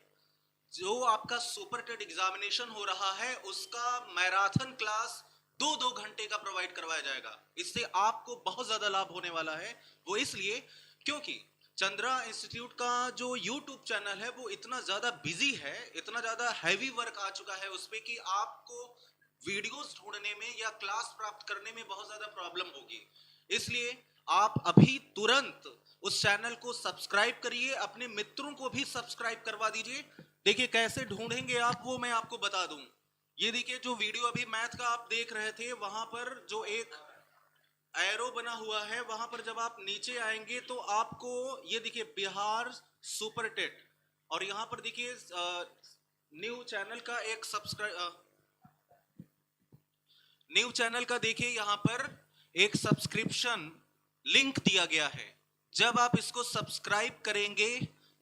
जो आपका सुपर टेट एग्जामिनेशन हो रहा है उसका मैराथन क्लास 2-2 घंटे का प्रोवाइड करवाया जाएगा। इससे आपको बहुत ज्यादा लाभ होने वाला है। वो इसलिए क्योंकि चंद्रा इंस्टीट्यूट का जो यूट्यूब चैनल है वो इतना ज्यादा बिजी है, इतना ज्यादा हैवी वर्क आ चुका है उस पे कि आपको वीडियोस ढूंढने में या क्लास प्राप्त करने में बहुत ज्यादा प्रॉब्लम होगी। इसलिए आप अभी तुरंत उस चैनल को सब्सक्राइब करिए, अपने मित्रों को भी सब्सक्राइब करवा दीजिए। देखिए कैसे ढूंढेंगे आप, वो मैं आपको बता दूं। ये देखिए, जो वीडियो अभी मैथ का आप देख रहे थे, वहां पर जो एक एरो बना हुआ है, वहां पर जब आप नीचे आएंगे तो आपको ये देखिए बिहार सुपर टेट, और यहां पर देखिए न्यू चैनल का एक न्यू चैनल का देखिए यहां पर एक सब्सक्रिप्शन लिंक दिया गया है। जब आप इसको सब्सक्राइब करेंगे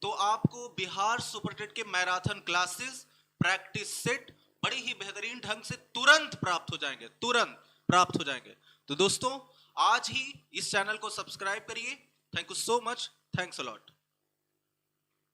तो आपको बिहार सुपर टेट के मैराथन क्लासेस, प्रैक्टिस सेट बड़ी ही बेहतरीन ढंग से तुरंत प्राप्त हो जाएंगे। तो दोस्तों आज ही इस चैनल को सब्सक्राइब करिए। Thank you so much, thanks a lot.